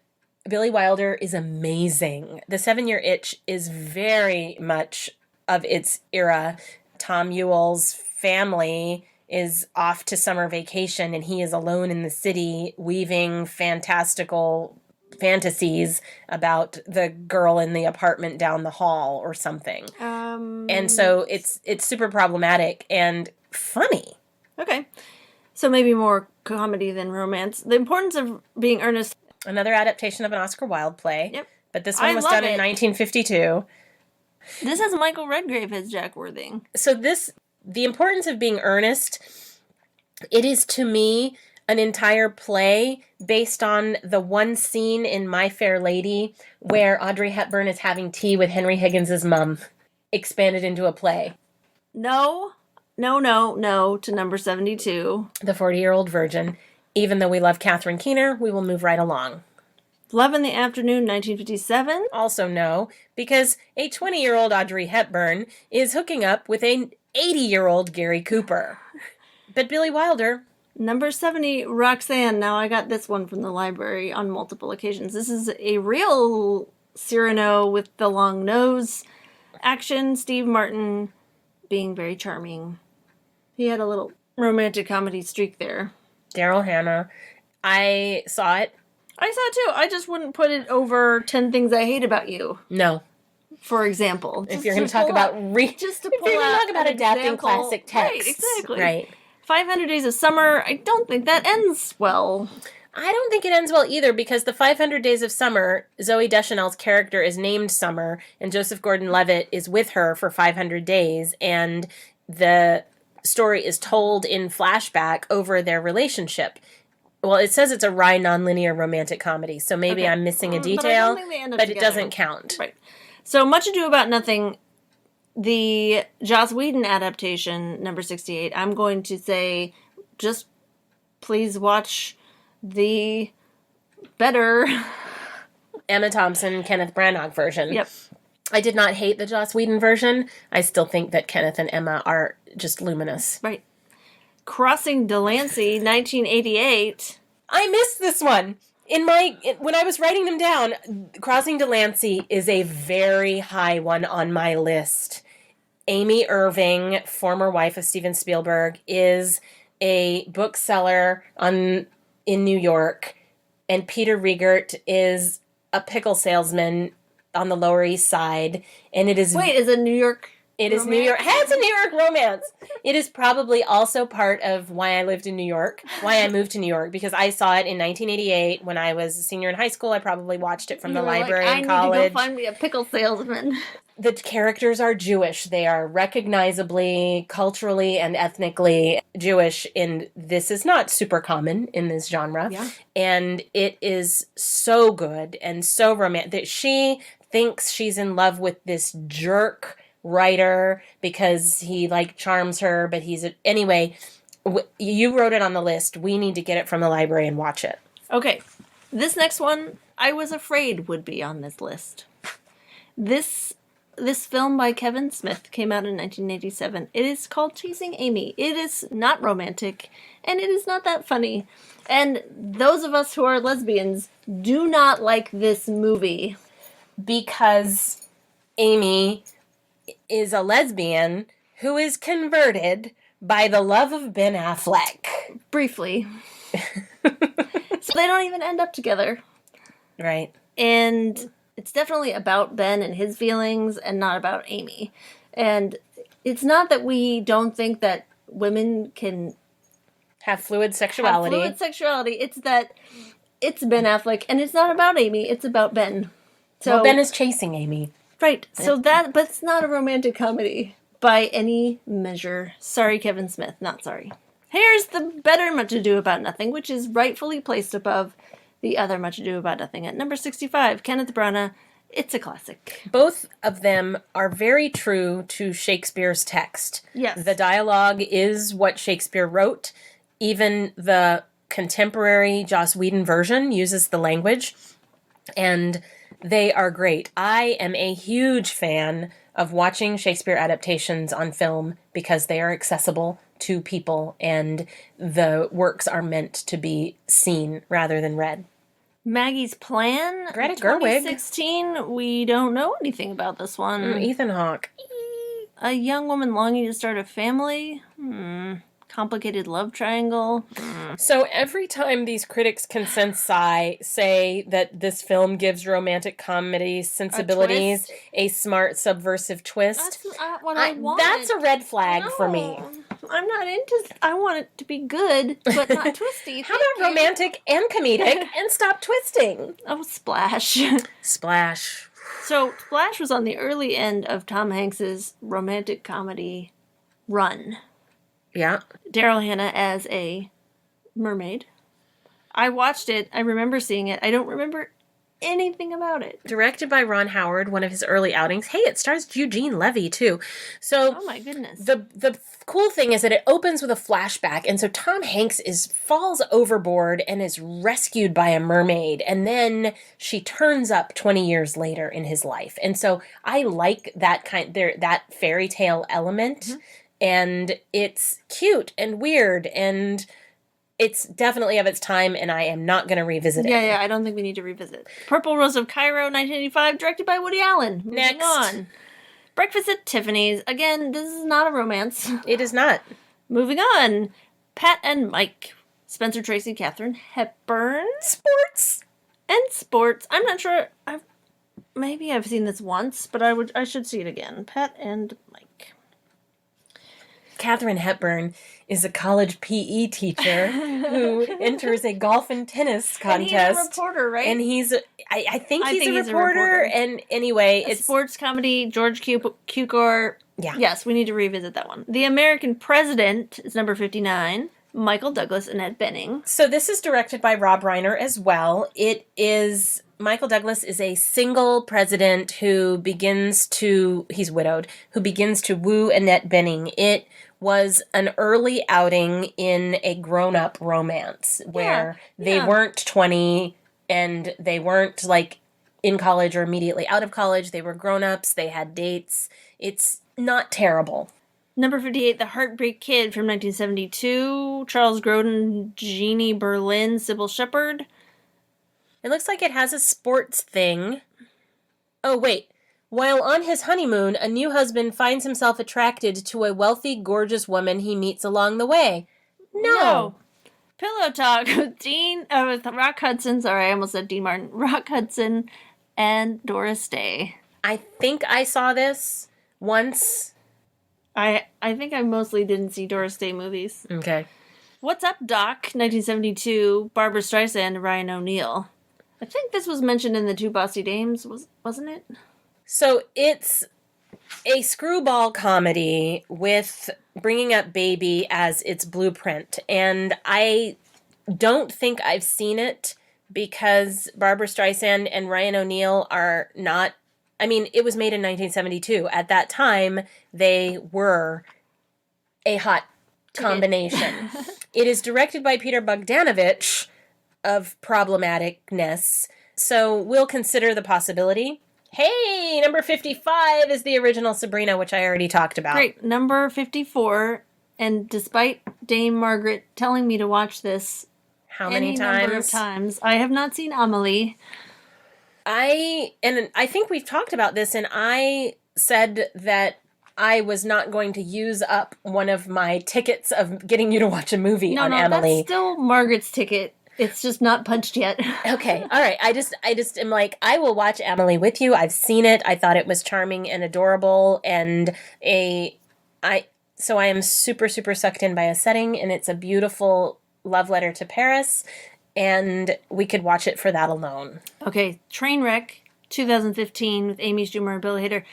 Billy Wilder is amazing. The 7-Year Itch is very much of its era. Tom Ewell's family is off to summer vacation, and he is alone in the city weaving fantastical fantasies about the girl in the apartment down the hall or something. And so it's super problematic and funny. Okay. So maybe more comedy than romance. The Importance of Being Earnest. Another adaptation of an Oscar Wilde play. Yep. But this one was done in 1952. This has Michael Redgrave as Jack Worthing. So The Importance of Being Earnest, it is to me an entire play based on the one scene in My Fair Lady where Audrey Hepburn is having tea with Henry Higgins' mom, expanded into a play. No to number 72. The 40-Year-Old Virgin. Even though we love Catherine Keener, we will move right along. Love in the Afternoon, 1957. Also no, because a 20-year-old Audrey Hepburn is hooking up with an 80-year-old Gary Cooper. But Billy Wilder... Number 70, Roxanne. Now, I got this one from the library on multiple occasions. This is a real Cyrano with the long nose action. Steve Martin being very charming. He had a little romantic comedy streak there. Daryl Hannah. I saw it. I saw it too. I just wouldn't put it over 10 Things I Hate About You. No. For example. If you're going to talk about just to pull out adapting classic texts. Right, exactly. Right. 500 Days of Summer, I don't think that ends well. I don't think it ends well either, because the 500 Days of Summer, Zooey Deschanel's character is named Summer, and Joseph Gordon-Levitt is with her for 500 days, and the story is told in flashback over their relationship. Well, it says it's a wry, nonlinear romantic comedy, so maybe I'm missing a detail, but it doesn't count. Right. So, Much Ado About Nothing, the Joss Whedon adaptation, number 68, I'm going to say, just please watch the better Emma Thompson, Kenneth Branagh version. Yep. I did not hate the Joss Whedon version. I still think that Kenneth and Emma are just luminous. Right. Crossing Delancey, 1988. I missed this one. When I was writing them down, Crossing Delancey is a very high one on my list. Amy Irving, former wife of Steven Spielberg, is a bookseller in New York, and Peter Riegert is a pickle salesman on the Lower East Side, and it is... Wait, is it New York It is New York. Hey, it's a New York romance. It is probably also part of why I lived in New York, why I moved to New York, because I saw it in 1988 when I was a senior in high school. I probably watched it from the library in college. I need to go find me a pickle salesman. The characters are Jewish. They are recognizably, culturally, and ethnically Jewish, and this is not super common in this genre. Yeah. And it is so good and so romantic that she thinks she's in love with this jerk writer because he like charms her, but anyway, you wrote it on the list. We need to get it from the library and watch it. Okay. This next one I was afraid would be on this list. This film by Kevin Smith came out in 1987. It is called Chasing Amy. It is not romantic, and it is not that funny. And those of us who are lesbians do not like this movie. Because Amy is a lesbian who is converted by the love of Ben Affleck. Briefly. So they don't even end up together. Right. And it's definitely about Ben and his feelings and not about Amy. And it's not that we don't think that women can have fluid sexuality. It's that it's Ben Affleck and it's not about Amy, it's about Ben. So well, Ben is chasing Amy. Right. So but it's not a romantic comedy by any measure. Sorry, Kevin Smith. Not sorry. Here's the better Much Ado About Nothing, which is rightfully placed above the other Much Ado About Nothing at number 65. Kenneth Branagh. It's a classic. Both of them are very true to Shakespeare's text. Yes. The dialogue is what Shakespeare wrote. Even the contemporary Joss Whedon version uses the language. And they are great. I am a huge fan of watching Shakespeare adaptations on film because they are accessible to people and the works are meant to be seen rather than read. Maggie's Plan. Greta Gerwig. 2016. We don't know anything about this one. Ethan Hawke. A young woman longing to start a family. Complicated love triangle. So every time these critics consensi say that this film gives romantic comedy sensibilities a smart subversive twist, That's not what I want. That's a red flag for me. I'm not into. I want it to be good, but not twisty. How about romantic and comedic and stop twisting? Oh, Splash. Splash. So Splash was on the early end of Tom Hanks's romantic comedy run. Yeah. Daryl Hannah as a mermaid. I watched it. I remember seeing it. I don't remember anything about it. Directed by Ron Howard, one of his early outings. Hey, it stars Eugene Levy, too. So, oh my goodness. The cool thing is that it opens with a flashback, and so Tom Hanks falls overboard and is rescued by a mermaid, and then she turns up 20 years later in his life. And so I like that that fairy tale element. Mm-hmm. And it's cute and weird, and it's definitely of its time, and I am not going to revisit it. Yeah, I don't think we need to revisit. Purple Rose of Cairo, 1985, directed by Woody Allen. Next. Moving on. Breakfast at Tiffany's. Again, this is not a romance. It is not. Moving on. Pat and Mike. Spencer Tracy, Katharine Hepburn. Sports. And sports. I'm not sure. Maybe I've seen this once, but I should see it again. Pat and Mike. Katharine Hepburn is a college PE teacher who enters a golf and tennis contest. And he's a reporter, right? And I think he's a reporter. And anyway, it's sports comedy. George Cukor. Yeah. Yes, we need to revisit that one. The American President is number 59. Michael Douglas and Ed Benning. So this is directed by Rob Reiner as well. Michael Douglas is a single president he's widowed, who begins to woo Annette Bening. It was an early outing in a grown-up romance where they weren't 20 and they weren't like in college or immediately out of college. They were grown-ups. They had dates. It's not terrible. Number 58, The Heartbreak Kid from 1972. Charles Grodin, Jeannie Berlin, Sybil Shepherd. It looks like it has a sports thing. Oh, wait. While on his honeymoon, a new husband finds himself attracted to a wealthy, gorgeous woman he meets along the way. No. Pillow Talk with Rock Hudson. Sorry, I almost said Dean Martin. Rock Hudson and Doris Day. I think I saw this once I think I mostly didn't see Doris Day movies. Okay. What's Up, Doc? 1972. Barbara Streisand and Ryan O'Neal. I think this was mentioned in The Two Bossy Dames, wasn't it? So it's a screwball comedy with Bringing Up Baby as its blueprint. And I don't think I've seen it because Barbara Streisand and Ryan O'Neal are not... I mean, it was made in 1972. At that time, they were a hot combination. It is directed by Peter Bogdanovich of problematicness, so we'll consider the possibility. Hey, number 55 is the original Sabrina, which I already talked about. Great. Number 54, and despite Dame Margaret telling me to watch this How many times? number of times, I have not seen Amelie. I think we've talked about this, and I said that I was not going to use up one of my tickets of getting you to watch a movie on Emily. That's still Margaret's ticket. It's just not punched yet. Okay, all right. I just am like, I will watch Emily with you. I've seen it. I thought it was charming and adorable, and so I am super, super sucked in by a setting, and it's a beautiful love letter to Paris, and we could watch it for that alone. Okay, Trainwreck, 2015, with Amy Schumer and Billy Hader.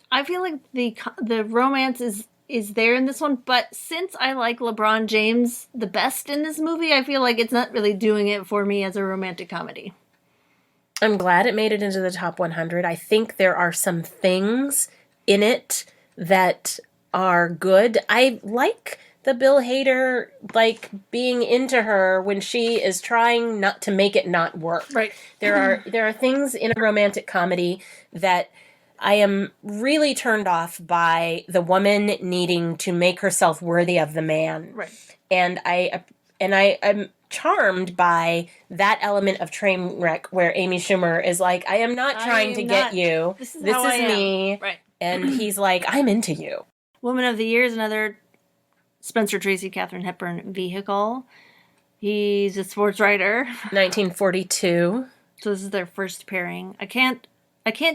I feel like the romance is there in this one, but since I like LeBron James the best in this movie, I feel like it's not really doing it for me as a romantic comedy. I'm glad it made it into the top 100. I think there are some things in it that are good. I like the Bill Hader, like, being into her when she is trying not to make it not work. Right. There are things in a romantic comedy that I am really turned off by the woman needing to make herself worthy of the man. Right. And I'm charmed by that element of Trainwreck where Amy Schumer is like, I am not trying to get you. This is me. Right. And he's like, I'm into you. Woman of the Year is another Spencer Tracy, Katharine Hepburn vehicle. He's a sports writer. 1942. So this is their first pairing. I can't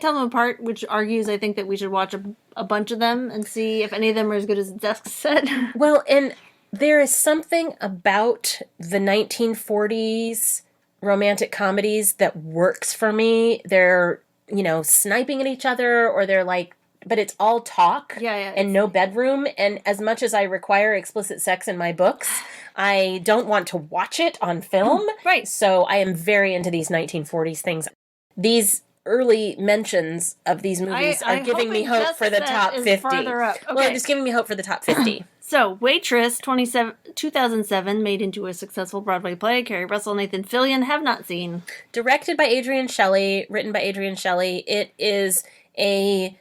tell them apart, which argues I think that we should watch a bunch of them and see if any of them are as good as Desk said. Well, and there is something about the 1940s romantic comedies that works for me. They're, sniping at each other, or they're like, but it's all talk and no bedroom. And as much as I require explicit sex in my books, I don't want to watch it on film. Right. So I am very into these 1940s things. These early mentions of these movies are giving me hope for the top 50. Farther up. Okay. Well, just giving me hope for the top 50. So, Waitress, 2007, made into a successful Broadway play. Carrie Russell, Nathan Fillion, have not seen. Directed by Adrienne Shelley, written by Adrienne Shelley. It is a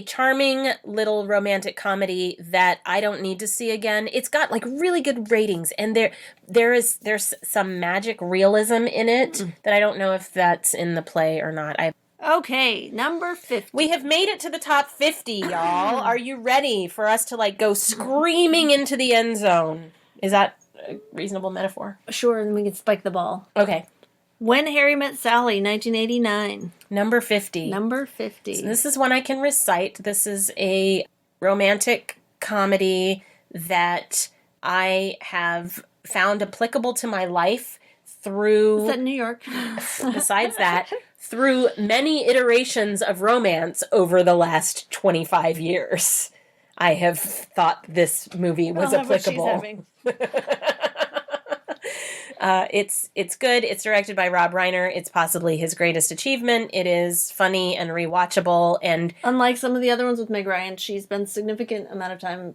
charming little romantic comedy that I don't need to see again. It's got like really good ratings, and there's some magic realism in it that I don't know if that's in the play or not. Okay, number 50. We have made it to the top 50, y'all. Are you ready for us to go screaming into the end zone? Is that a reasonable metaphor? Sure, then we can spike the ball. Okay. When Harry Met Sally, 1989. Number 50. Number 50. So this is one I can recite. This is a romantic comedy that I have found applicable to my life through... Is that New York? Besides that, through many iterations of romance over the last 25 years. I have thought this movie was applicable. It's good. It's directed by Rob Reiner. It's possibly his greatest achievement. It is funny and rewatchable. And unlike some of the other ones with Meg Ryan, she's been significant amount of time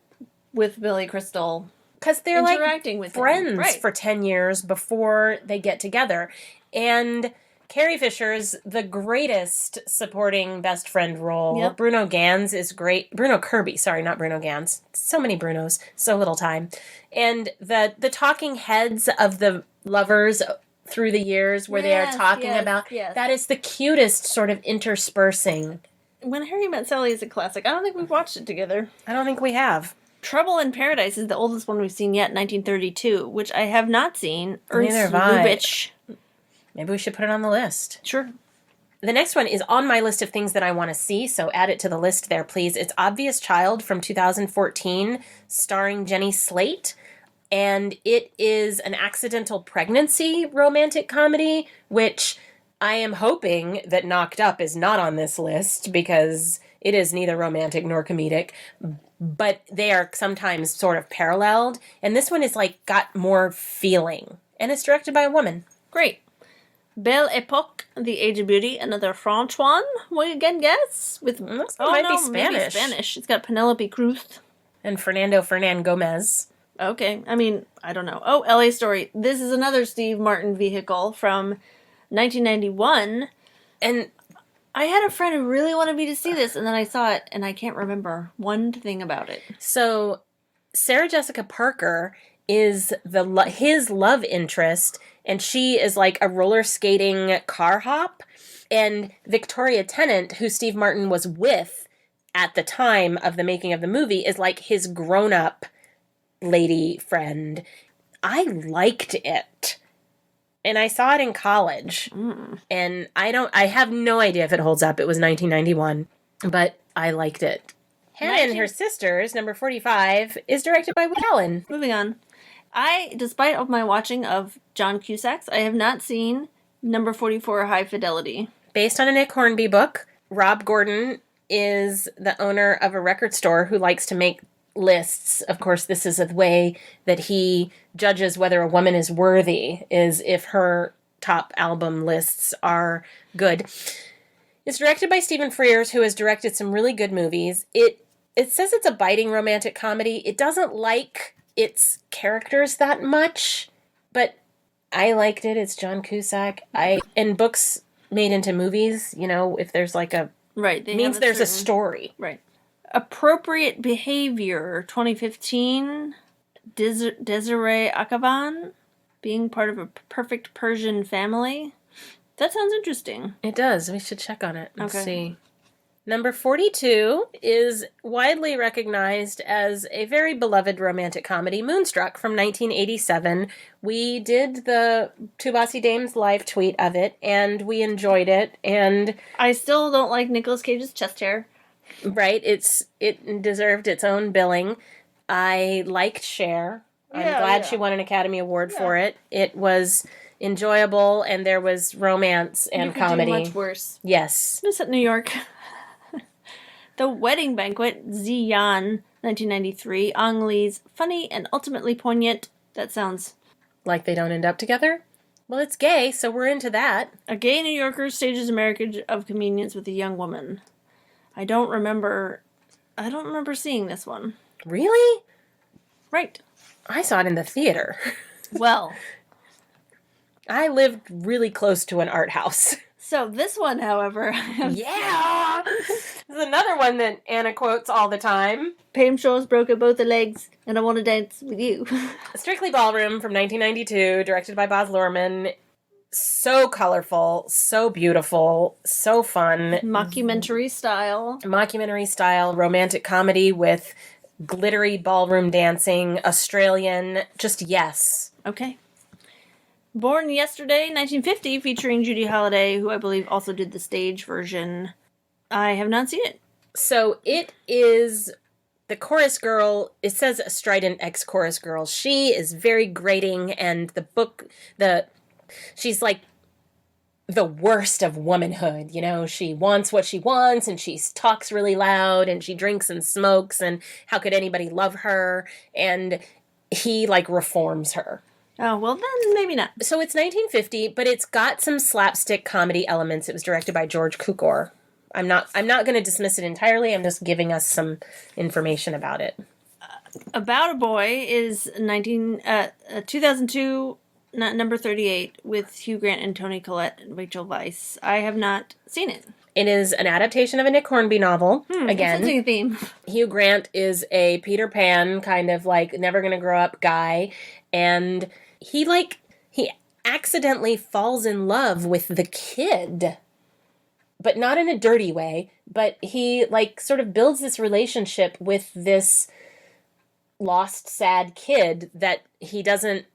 with Billy Crystal. Because they're interacting with friends for 10 years before they get together. And Carrie Fisher's the greatest supporting best friend role. Yep. Bruno Gans is great. Bruno Kirby, sorry, not Bruno Gans. So many Brunos, so little time. And the talking heads of the lovers through the years where they are talking about, that is the cutest sort of interspersing. When Harry Met Sally is a classic. I don't think we've watched it together. I don't think we have. Trouble in Paradise is the oldest one we've seen yet, 1932, which I have not seen. Neither have I. Lubitsch. Maybe we should put it on the list. Sure. The next one is on my list of things that I want to see, so add it to the list there, please. It's Obvious Child from 2014, starring Jenny Slate. And it is an accidental pregnancy romantic comedy, which I am hoping that Knocked Up is not on this list because it is neither romantic nor comedic, but they are sometimes sort of paralleled. And this one is like got more feeling, and it's directed by a woman. Great. Belle Epoque, The Age of Beauty, another French one, we again guess? With Looks like it might be Spanish. Maybe Spanish. It's got Penelope Cruz. And Fernando Fernan Gomez. Okay, I mean, I don't know. Oh, LA Story. This is another Steve Martin vehicle from 1991. And I had a friend who really wanted me to see this, and then I saw it, and I can't remember one thing about it. so Sarah Jessica Parker is his love interest, and she is like a roller skating car hop. And Victoria Tennant, who Steve Martin was with at the time of the making of the movie, is like his grown-up lady friend. I liked it. And I saw it in college. And I have no idea if it holds up. It was 1991, but I liked it. Hannah and Her Sisters, number 45, is directed by Woody Allen. Moving on. Despite of my watching of John Cusack's, I have not seen number 44, High Fidelity. Based on a Nick Hornby book, Rob Gordon is the owner of a record store who likes to make lists. Of course, this is a way that he judges whether a woman is worthy, is if her top album lists are good. It's directed by Stephen Frears, who has directed some really good movies. It says it's a biting romantic comedy. It doesn't like its characters that much, but I liked it. It's John Cusack. And books made into movies, if there's like a... Right. means there's a story. Right. Appropriate Behavior, 2015. Desiree Akhavan, being part of a perfect Persian family. That sounds interesting. It does. We should check on it and see. Number 42 is widely recognized as a very beloved romantic comedy, Moonstruck, from 1987. We did the Two Bossy Dames live tweet of it, and we enjoyed it. And I still don't like Nicolas Cage's chest hair. Right, it deserved its own billing. I liked Cher. I'm glad she won an Academy Award for it. It was enjoyable, and there was romance and comedy. Do much worse. Yes. Miss it, New York. The Wedding Banquet, Ziyan, 1993. Ang Lee's funny and ultimately poignant. That sounds... like they don't end up together? Well, it's gay, so we're into that. A gay New Yorker stages a marriage of convenience with a young woman. I don't remember seeing this one. Really? Right. I saw it in the theater. Well. I lived really close to an art house. So this one, however... yeah! This is another one that Anna quotes all the time. Pam Shaw's broke both the legs, and I want to dance with you. Strictly Ballroom from 1992, directed by Baz Luhrmann. So colorful, so beautiful, so fun. Mockumentary style, romantic comedy with glittery ballroom dancing, Australian, just yes. Okay. Born Yesterday, 1950, featuring Judy Holliday, who I believe also did the stage version. I have not seen it. So it is the chorus girl. It says a strident ex-chorus girl. She is very grating, and she's like the worst of womanhood. She wants what she wants, and she talks really loud, and she drinks and smokes, and how could anybody love her? And he reforms her. Oh, well then maybe not. So it's 1950, but it's got some slapstick comedy elements. It was directed by George Cukor. I'm not going to dismiss it entirely. I'm just giving us some information about it. About a Boy is 2002, number 38, with Hugh Grant and Toni Collette and Rachel Weisz. I have not seen it. It is an adaptation of a Nick Hornby novel. Again, interesting theme. Hugh Grant is a Peter Pan kind of never gonna grow up guy, and he accidentally falls in love with the kid, but not in a dirty way. But he sort of builds this relationship with this lost, sad kid that he doesn't,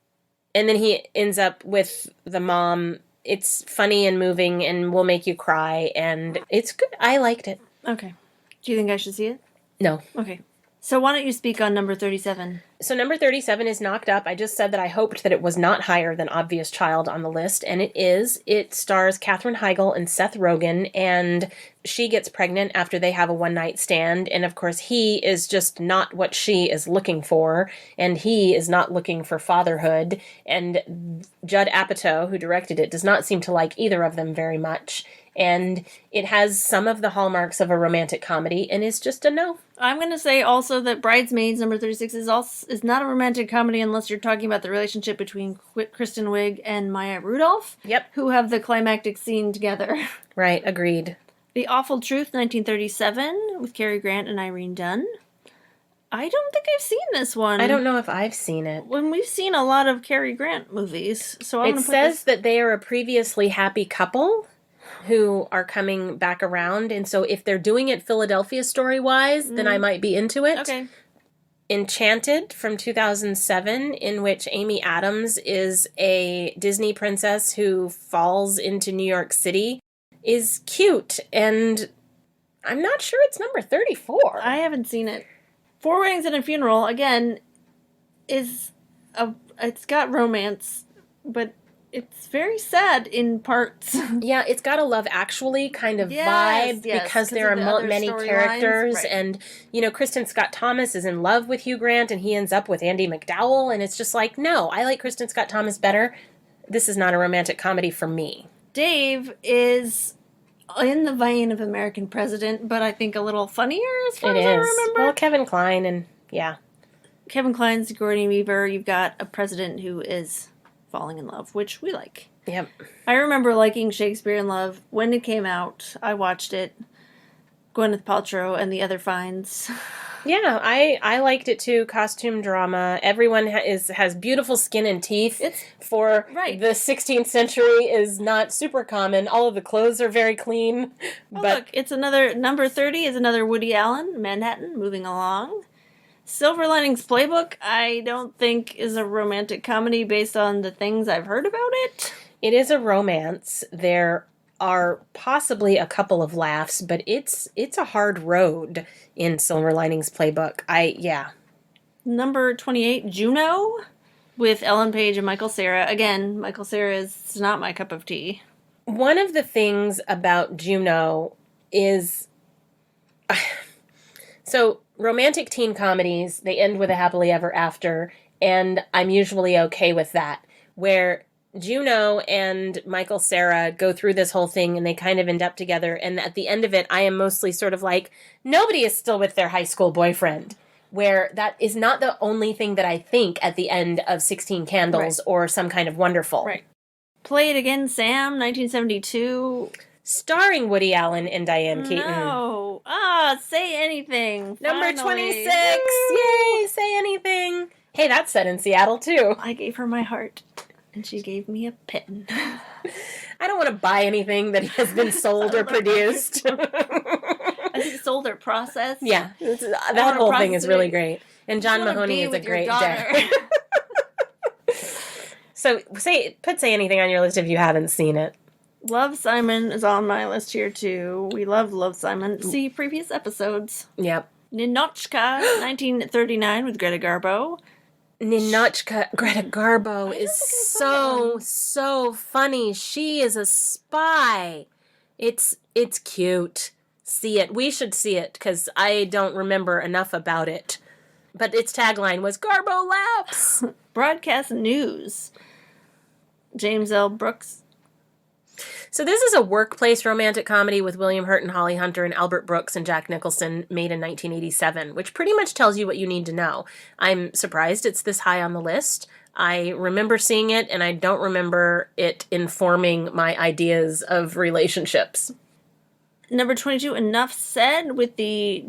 and then he ends up with the mom it's funny and moving and will make you cry, and it's good. I liked it. Okay. Do you think I should see it? No. Okay. So why don't you speak on number 37? So number 37 is knocked up. I just said that I hoped that it was not higher than Obvious Child on the list, and it is. It stars Katherine Heigl and Seth Rogen, and she gets pregnant after they have a one-night stand, and of course he is just not what she is looking for, and he is not looking for fatherhood, and Judd Apatow, who directed it, does not seem to like either of them very much, and it has some of the hallmarks of a romantic comedy, and is just a no. I'm going to say also that Bridesmaids, number 36, is not a romantic comedy unless you're talking about the relationship between Kristen Wiig and Maya Rudolph. Yep. Who have the climactic scene together. Right, agreed. The Awful Truth, 1937, with Cary Grant and Irene Dunne. I don't think I've seen this one. I don't know if I've seen it. When we've seen a lot of Cary Grant movies, so it says that they are a previously happy couple who are coming back around, and so if they're doing it Philadelphia story-wise, then I might be into it. Okay. Enchanted from 2007, in which Amy Adams is a Disney princess who falls into New York City, is cute, and I'm not sure it's number 34. I haven't seen it. Four Weddings and a Funeral, again, it's got romance, but it's very sad in parts. Yeah, it's got a Love Actually kind of vibe because there are many characters. Right. And, Kristen Scott Thomas is in love with Hugh Grant and he ends up with Andie MacDowell. And it's just like, no, I like Kristen Scott Thomas better. This is not a romantic comedy for me. Dave is in the vein of American President, but I think a little funnier as far as I remember. Well, Kevin Kline and, yeah. Kevin Kline's Sigourney Weaver. You've got a president who is falling in love, which we like. Yep. I remember liking Shakespeare in Love when it came out. I watched it. Gwyneth Paltrow and the other finds. Yeah, I liked it too. Costume drama. Everyone has beautiful skin and teeth. For the 16th century is not super common. All of the clothes are very clean. But look, it's another number 30 is another Woody Allen, Manhattan, moving along. Silver Linings Playbook, I don't think is a romantic comedy based on the things I've heard about it. It is a romance. There are possibly a couple of laughs, but it's a hard road in Silver Linings Playbook. Number 28, Juno, with Ellen Page and Michael Cera. Again, Michael Cera is not my cup of tea. One of the things about Juno is... So, romantic teen comedies, they end with a happily ever after, and I'm usually okay with that. Where Juno and Michael Cera go through this whole thing and they kind of end up together, and at the end of it, I am mostly sort of like, nobody is still with their high school boyfriend. Where that is not the only thing that I think at the end of 16 Candles or Some Kind of Wonderful. Right. Play It Again, Sam, 1972. Starring Woody Allen and Diane Keaton. No. Say Anything. Number 26. Yay, Say Anything. Hey, that's set in Seattle, too. I gave her my heart, and she gave me a pen. I don't want to buy anything that has been sold or produced. I think sold or processed. Yeah, that whole thing is really great. And John Mahoney is a great dad. So, put Say Anything on your list if you haven't seen it. Love, Simon is on my list here, too. We love Simon. See previous episodes. Yep. Ninochka, 1939, with Greta Garbo. Ninochka, Greta Garbo is so funny. She is a spy. It's cute. See it. We should see it, because I don't remember enough about it. But its tagline was, Garbo laughs! Broadcast News. James L. Brooks. So this is a workplace romantic comedy with William Hurt and Holly Hunter and Albert Brooks and Jack Nicholson, made in 1987, which pretty much tells you what you need to know. I'm surprised it's this high on the list. I remember seeing it, and I don't remember it informing my ideas of relationships. Number 22, Enough Said, with the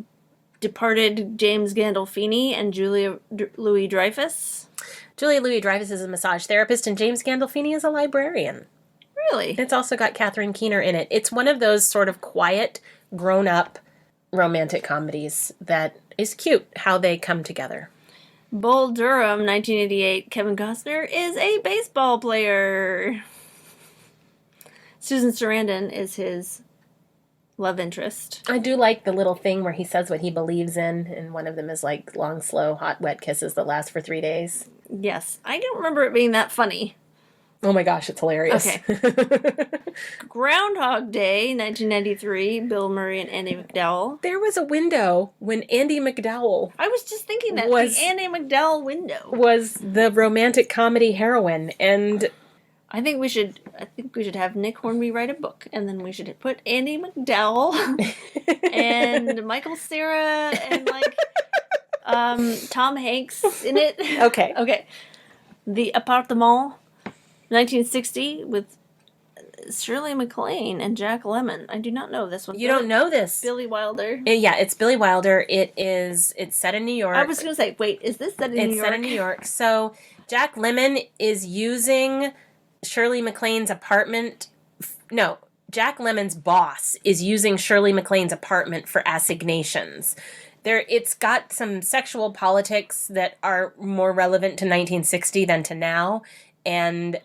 departed James Gandolfini and Julia Louis-Dreyfus. Julia Louis-Dreyfus is a massage therapist, and James Gandolfini is a librarian. Really? It's also got Catherine Keener in it. It's one of those sort of quiet, grown-up romantic comedies that is cute, how they come together. Bull Durham, 1988. Kevin Costner is a baseball player. Susan Sarandon is his love interest. I do like the little thing where he says what he believes in, and one of them is like long, slow, hot, wet kisses that last for 3 days. Yes. I don't remember it being that funny. Oh my gosh, it's hilarious. Okay. Groundhog Day, 1993, Bill Murray and Andie MacDowell. There was a window when Andie MacDowell I was just thinking that, was the Andie MacDowell window. the romantic comedy heroine, and I think we should have Nick Hornby write a book, and then we should put Andie MacDowell and Michael Cera and Tom Hanks in it. Okay. Okay. The Appartement, 1960, with Shirley MacLaine and Jack Lemmon. I do not know this one. You don't know this. Billy Wilder. Yeah, it's Billy Wilder. It's set in New York. I was going to say, wait, is this set in New York? It's set in New York. So Jack Lemmon is using Shirley MacLaine's apartment. No, Jack Lemmon's boss is using Shirley MacLaine's apartment for assignations. It's got some sexual politics that are more relevant to 1960 than to now, and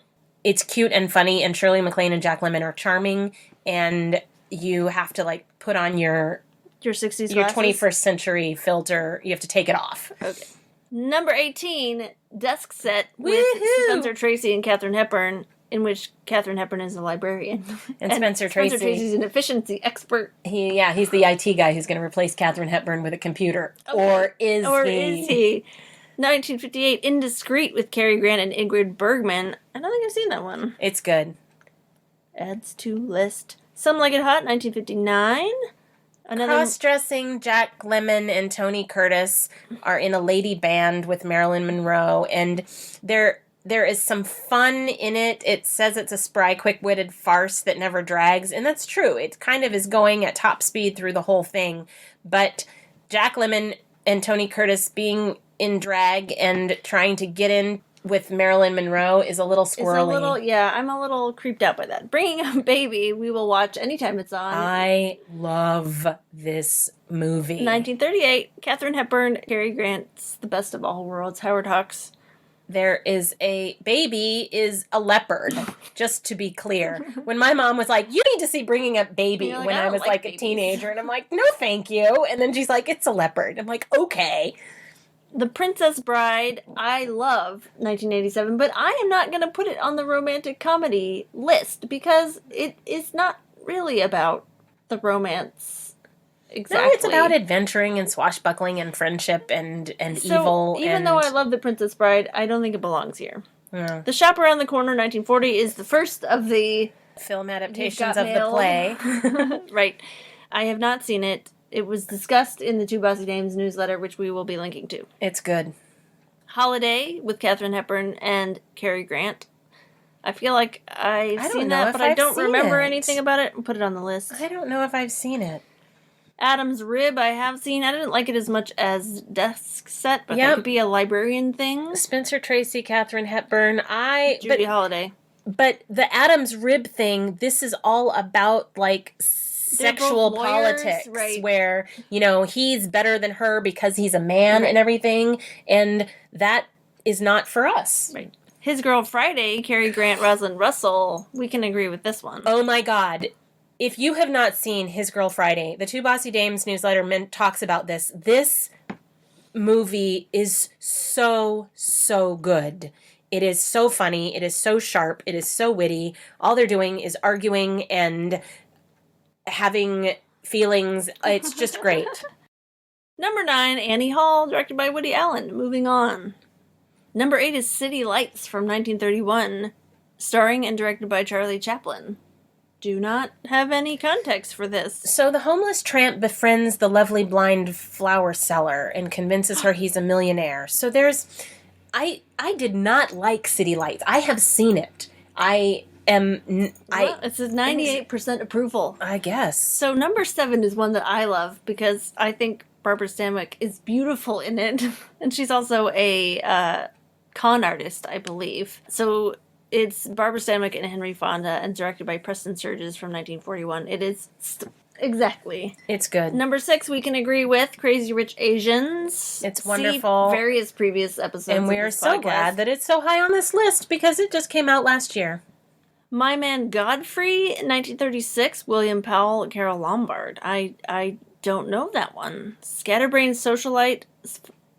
it's cute and funny, and Shirley MacLaine and Jack Lemmon are charming, and you have to put on your 60s your glasses? 21st century filter. You have to take it off. Okay. Number 18, Desk Set with Woohoo! Spencer Tracy and Katharine Hepburn, in which Katharine Hepburn is a librarian. And Spencer Tracy. Spencer Tracy's an efficiency expert. He's the IT guy who's going to replace Katharine Hepburn with a computer. Okay. Or is he? 1958, Indiscreet with Cary Grant and Ingrid Bergman. I don't think I've seen that one. It's good. Adds to list. Some Like It Hot, 1959. Cross-dressing Jack Lemmon and Tony Curtis are in a lady band with Marilyn Monroe, and there is some fun in it. It says it's a spry, quick-witted farce that never drags, and that's true. It kind of is going at top speed through the whole thing, but Jack Lemmon and Tony Curtis being in drag and trying to get in with Marilyn Monroe is a little squirrely. I'm a little creeped out by that. Bringing Up Baby, we will watch anytime it's on. I love this movie. 1938, Katharine Hepburn, Cary Grant's The Best of All Worlds, Howard Hawks. There is baby is a leopard, just to be clear. When my mom was like, you need to see Bringing Up Baby when I was a teenager, and I'm like, no thank you. And then she's like, it's a leopard. I'm like, okay. The Princess Bride, I love 1987, but I am not going to put it on the romantic comedy list because it is not really about the romance exactly. No, it's about adventuring and swashbuckling and friendship and evil. Even though I love The Princess Bride, I don't think it belongs here. Yeah. The Shop Around the Corner, 1940, is the first of the film adaptations of the play. Right. I have not seen it. It was discussed in the Two Bossy Dames newsletter, which we will be linking to. It's good. Holiday with Katharine Hepburn and Cary Grant. I feel like I've seen that, but I don't remember anything about it. Put it on the list. I don't know if I've seen it. Adam's Rib I have seen. I didn't like it as much as Desk Set, but that could be a librarian thing. Spencer Tracy, Katharine Hepburn. Judy Holliday. But the Adam's Rib thing, this is all about sexual politics, right? Where he's better than her because he's a man and everything, and that is not for us. Right. His Girl Friday, Cary Grant, Rosalind Russell. We can agree with this one. Oh my God. If you have not seen His Girl Friday, the Two Bossy Dames newsletter talks about this. This movie is so, so good. It is so funny. It is so sharp. It is so witty. All they're doing is arguing and having feelings. It's just great. Number 9, Annie Hall, directed by Woody Allen. Moving on. Number 8 is City Lights from 1931, starring and directed by Charlie Chaplin. Do not have any context for this. So the homeless tramp befriends the lovely blind flower seller and convinces her he's a millionaire. So I did not like City Lights. I have seen it. It's a 98% approval. I guess. So number 7 is one that I love because I think Barbara Stanwyck is beautiful in it. And she's also a con artist, I believe. So it's Barbara Stanwyck and Henry Fonda and directed by Preston Sturges from 1941. It is exactly. It's good. Number 6 we can agree with, Crazy Rich Asians. It's wonderful. See various previous episodes. And we're so glad that it's so high on this list because it just came out last year. My Man Godfrey, 1936, William Powell, Carol Lombard. I don't know that one. Scatterbrained socialite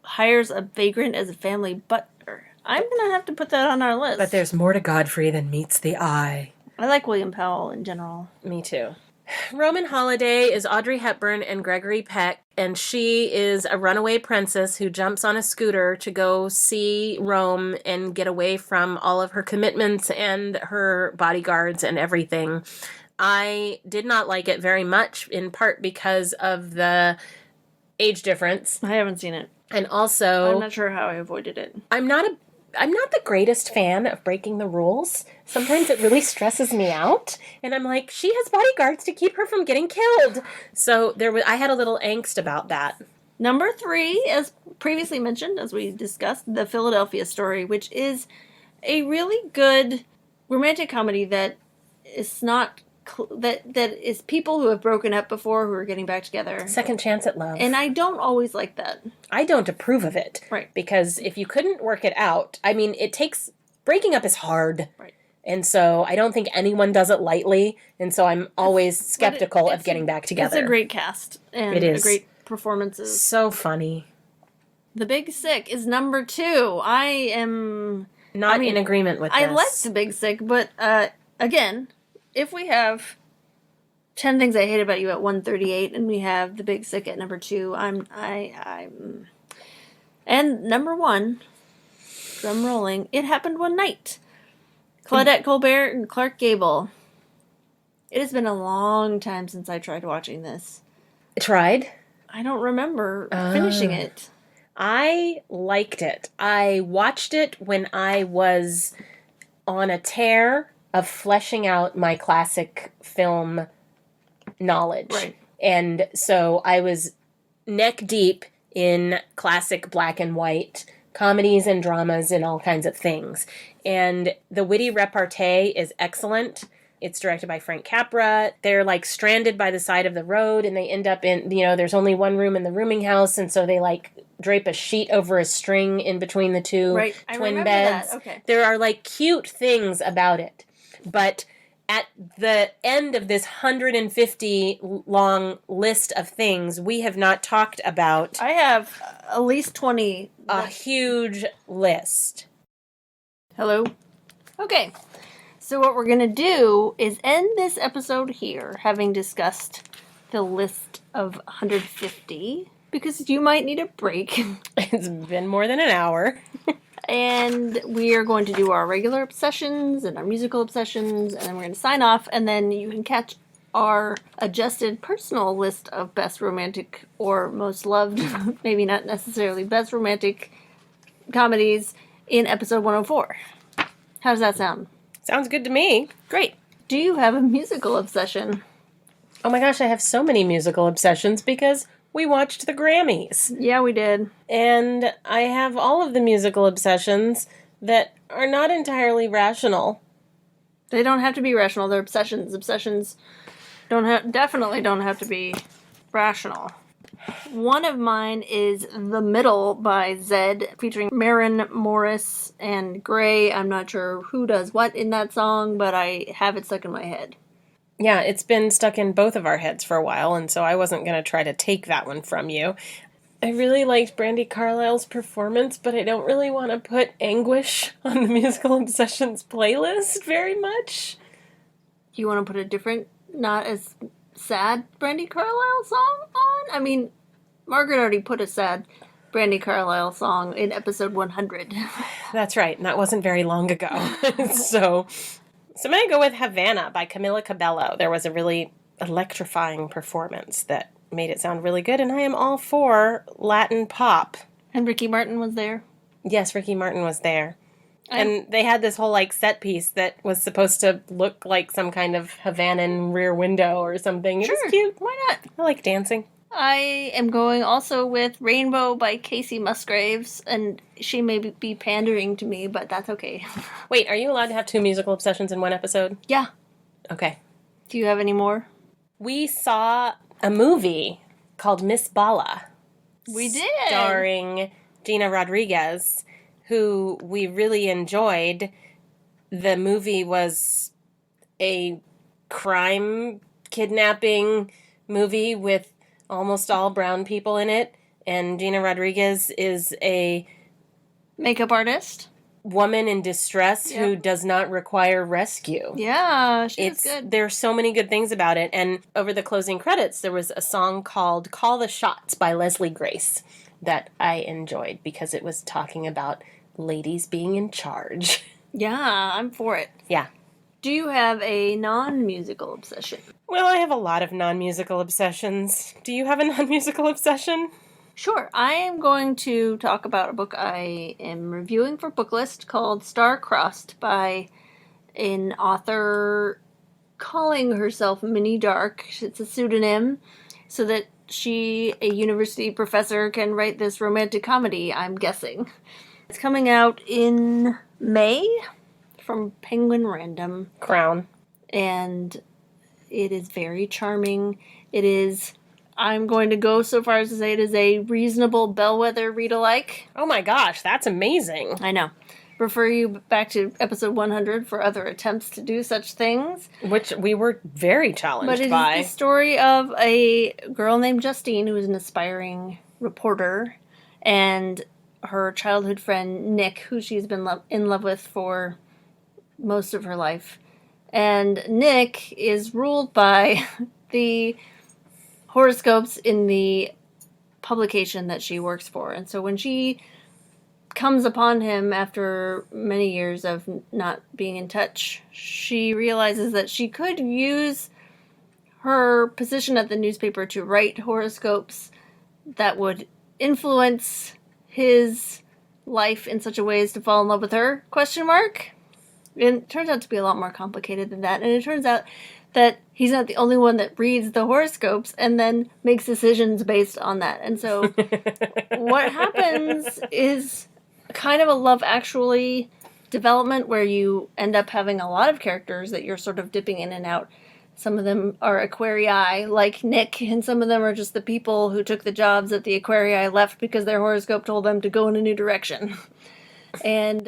hires a vagrant as a family butler. I'm gonna have to put that on our list. But there's more to Godfrey than meets the eye. I like William Powell in general. Me too. Roman Holiday is Audrey Hepburn and Gregory Peck, and she is a runaway princess who jumps on a scooter to go see Rome and get away from all of her commitments and her bodyguards and everything. I did not like it very much, in part because of the age difference. I haven't seen it. And also, I'm not sure how I avoided it. I'm not the greatest fan of breaking the rules. Sometimes it really stresses me out, and I'm like, she has bodyguards to keep her from getting killed. So I had a little angst about that. Number 3, as previously mentioned, as we discussed, The Philadelphia Story, which is a really good romantic comedy that is not that is people who have broken up before who are getting back together. Second chance at love. And I don't always like that. I don't approve of it. Right. Because if you couldn't work it out, I mean, breaking up is hard. Right. And so I don't think anyone does it lightly. And so I'm always skeptical of getting back together. It's a great cast. And it is. A great performances. So funny. The Big Sick is number 2. I am not in agreement with this. I like The Big Sick, but again, if we have 10 Things I Hate About You at 138 and we have The Big Sick at number 2, I'm and number 1, drum rolling, It Happened One Night. Claudette Colbert and Clark Gable. It has been a long time since I tried watching this. Tried? I don't remember finishing it. I liked it. I watched it when I was on a tear of fleshing out my classic film knowledge. Right. And so I was neck deep in classic black and white comedies and dramas and all kinds of things. And the witty repartee is excellent. It's directed by Frank Capra. They're like stranded by the side of the road and they end up in, there's only one room in the rooming house. And so they like drape a sheet over a string in between the two twin beds. That. Okay. There are like cute things about it. But at the end of this 150 long list of things, we have not talked about. I have at least 20. A huge list. Hello? Okay. So what we're going to do is end this episode here, having discussed the list of 150, because you might need a break. It's been more than an hour. And we are going to do our regular obsessions and our musical obsessions, and then we're going to sign off, and then you can catch our adjusted personal list of best romantic or most loved, maybe not necessarily best romantic comedies in episode 104. How does that sound? Sounds good to me. Great. Do you have a musical obsession? Oh my gosh, I have so many musical obsessions because we watched the Grammys. Yeah, we did. And I have all of the musical obsessions that are not entirely rational. They don't have to be rational. They're obsessions. Obsessions definitely don't have to be rational. One of mine is The Middle by Zed, featuring Maren Morris and Gray. I'm not sure who does what in that song, but I have it stuck in my head. Yeah, it's been stuck in both of our heads for a while, and so I wasn't going to try to take that one from you. I really liked Brandi Carlile's performance, but I don't really want to put Anguish on the Musical Obsessions playlist very much. You want to put a different, not as sad Brandi Carlile song on? I mean, Margaret already put a sad Brandi Carlile song in episode 100. That's right, and that wasn't very long ago. So I'm going to go with Havana by Camila Cabello. There was a really electrifying performance that made it sound really good, and I am all for Latin pop. And Ricky Martin was there? Yes, Ricky Martin was there. And they had this whole, like, set piece that was supposed to look like some kind of Havanan Rear Window or something. Sure. It was cute. Why not? I like dancing. I am going also with Rainbow by Casey Musgraves, and she may be pandering to me, but that's okay. Wait, are you allowed to have two musical obsessions in one episode? Yeah. Okay. Do you have any more? We saw a movie called Miss Bala. We did. Starring Gina Rodriguez, who we really enjoyed. The movie was a crime kidnapping movie with almost all brown people in it, and Gina Rodriguez is a Makeup artist. woman in distress who Yep. does not require rescue. Yeah, she's good. There's so many good things about it. And over the closing credits, there was a song called Call the Shots by Leslie Grace that I enjoyed because it was talking about ladies being in charge. Yeah, I'm for it. Yeah. Do you have a non-musical obsession? Well, I have a lot of non-musical obsessions. Do you have a non-musical obsession? Sure. I am going to talk about a book I am reviewing for Booklist called Star-Crossed by an author calling herself Minnie Dark. It's a pseudonym so that she, a university professor, can write this romantic comedy, I'm guessing. It's coming out in May from Penguin Random, Crown. and it is very charming. It is, I'm going to go so far as to say it is a reasonable Bellwether read-alike. Oh my gosh, that's amazing. I know. Refer you back to episode 100 for other attempts to do such things. Which we were very challenged But it by. is the story of a girl named Justine who is an aspiring reporter, and her childhood friend Nick, who she's been in love with for most of her life. And Nick is ruled by the horoscopes in the publication that she works for. And so when she comes upon him after many years of not being in touch, she realizes that she could use her position at the newspaper to write horoscopes that would influence his life in such a way as to fall in love with her, question mark. And it turns out to be a lot more complicated than that. And it turns out that he's not the only one that reads the horoscopes and then makes decisions based on that. And so what happens is kind of a Love Actually development where you end up having a lot of characters that you're sort of dipping in and out. Some of them are Aquarii, like Nick, and some of them are just the people who took the jobs that the Aquarii left because their horoscope told them to go in a new direction. And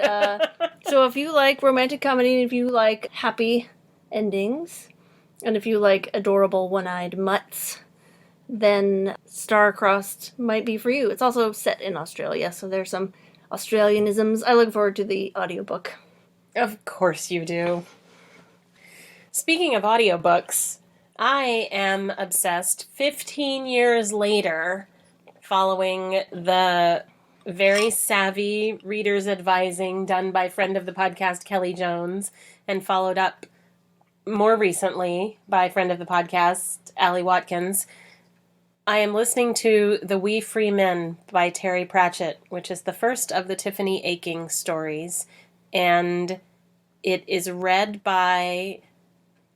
so if you like romantic comedy, and if you like happy endings, and if you like adorable one-eyed mutts, then Star-Crossed might be for you. It's also set in Australia, so there's some Australianisms. I look forward to the audiobook. Of course you do. Speaking of audiobooks, I am obsessed 15 years later, following the very savvy reader's advising done by friend of the podcast, Kelly Jones, and followed up more recently by friend of the podcast, Allie Watkins. I am listening to The We Free Men by Terry Pratchett, which is the first of the Tiffany Aching stories, and it is read by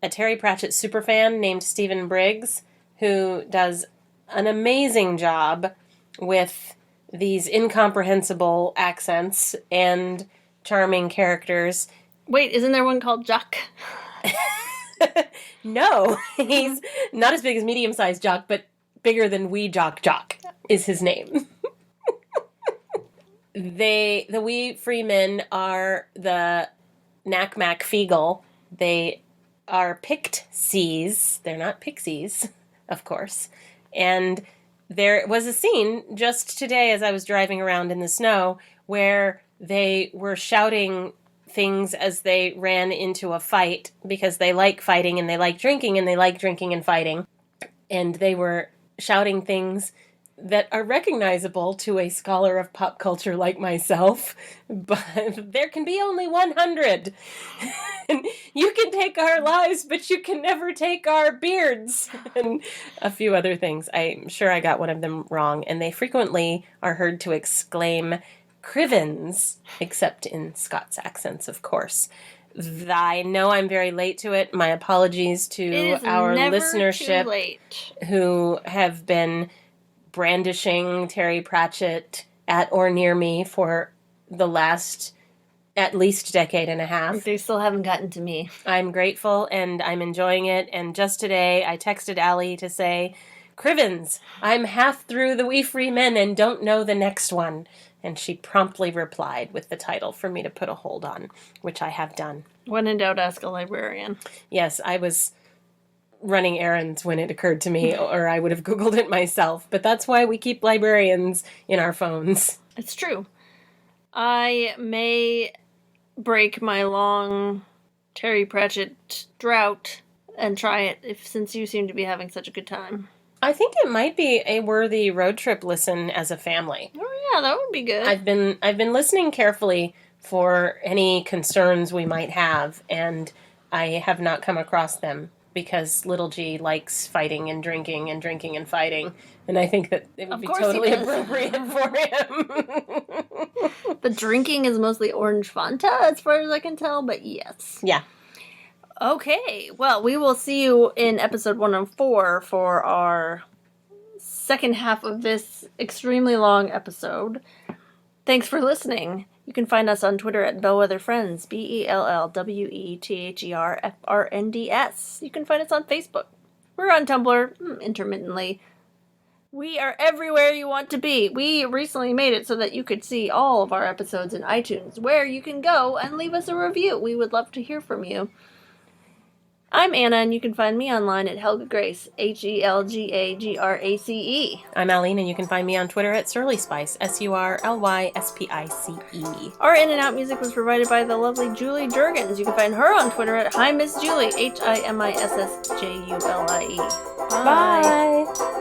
a Terry Pratchett superfan named Stephen Briggs, who does an amazing job with these incomprehensible accents and charming characters. Wait, isn't there one called Jock? No, he's not as big as medium-sized Jock, but bigger than Wee Jock Jock is his name. The Wee Free Men are the Knack Mac Feegle. They are Pixies. They're not pixies, of course. And there was a scene just today as I was driving around in the snow where they were shouting things as they ran into a fight because they like fighting and they like drinking and they like drinking and fighting. And they were shouting things that are recognizable to a scholar of pop culture like myself, but there can be only 100. You can take our lives, but you can never take our beards, and a few other things. I'm sure I got one of them wrong, and they frequently are heard to exclaim crivens, except in Scots accents, of course. I know I'm very late to it. My apologies to our listenership who have been brandishing Terry Pratchett at or near me for the last at least decade and a half. They still haven't gotten to me. I'm grateful and I'm enjoying it. And just today I texted Allie to say, Crivens, I'm half through The We Free Men and don't know the next one. and she promptly replied with the title for me to put a hold on, which I have done. When in doubt, ask a librarian. Yes, I was running errands when it occurred to me, or I would have Googled it myself. But that's why we keep librarians in our phones. It's true. I may break my long Terry Pratchett drought and try it, since you seem to be having such a good time. I think it might be a worthy road trip listen as a family. Oh yeah, that would be good. I've been listening carefully for any concerns we might have, and I have not come across them, because little G likes fighting and drinking and fighting, and I think that it would be totally appropriate for him. The drinking is mostly orange Fanta, as far as I can tell, but yes. Yeah. Okay, well, we will see you in episode 104 for our second half of this extremely long episode. Thanks for listening. You can find us on Twitter at Bellwether Friends, BELLWETHERFRNDS. You can find us on Facebook. We're on Tumblr, intermittently. We are everywhere you want to be. We recently made it so that you could see all of our episodes in iTunes, where you can go and leave us a review. We would love to hear from you. I'm Anna, and you can find me online at Helga Grace, HELGAGRACE. I'm Aline, and you can find me on Twitter at SurlySpice, SURLYSPICE. Our in and out music was provided by the lovely Julie Jurgens. You can find her on Twitter at Hi Miss Julie, HIMISSJULIE. Bye.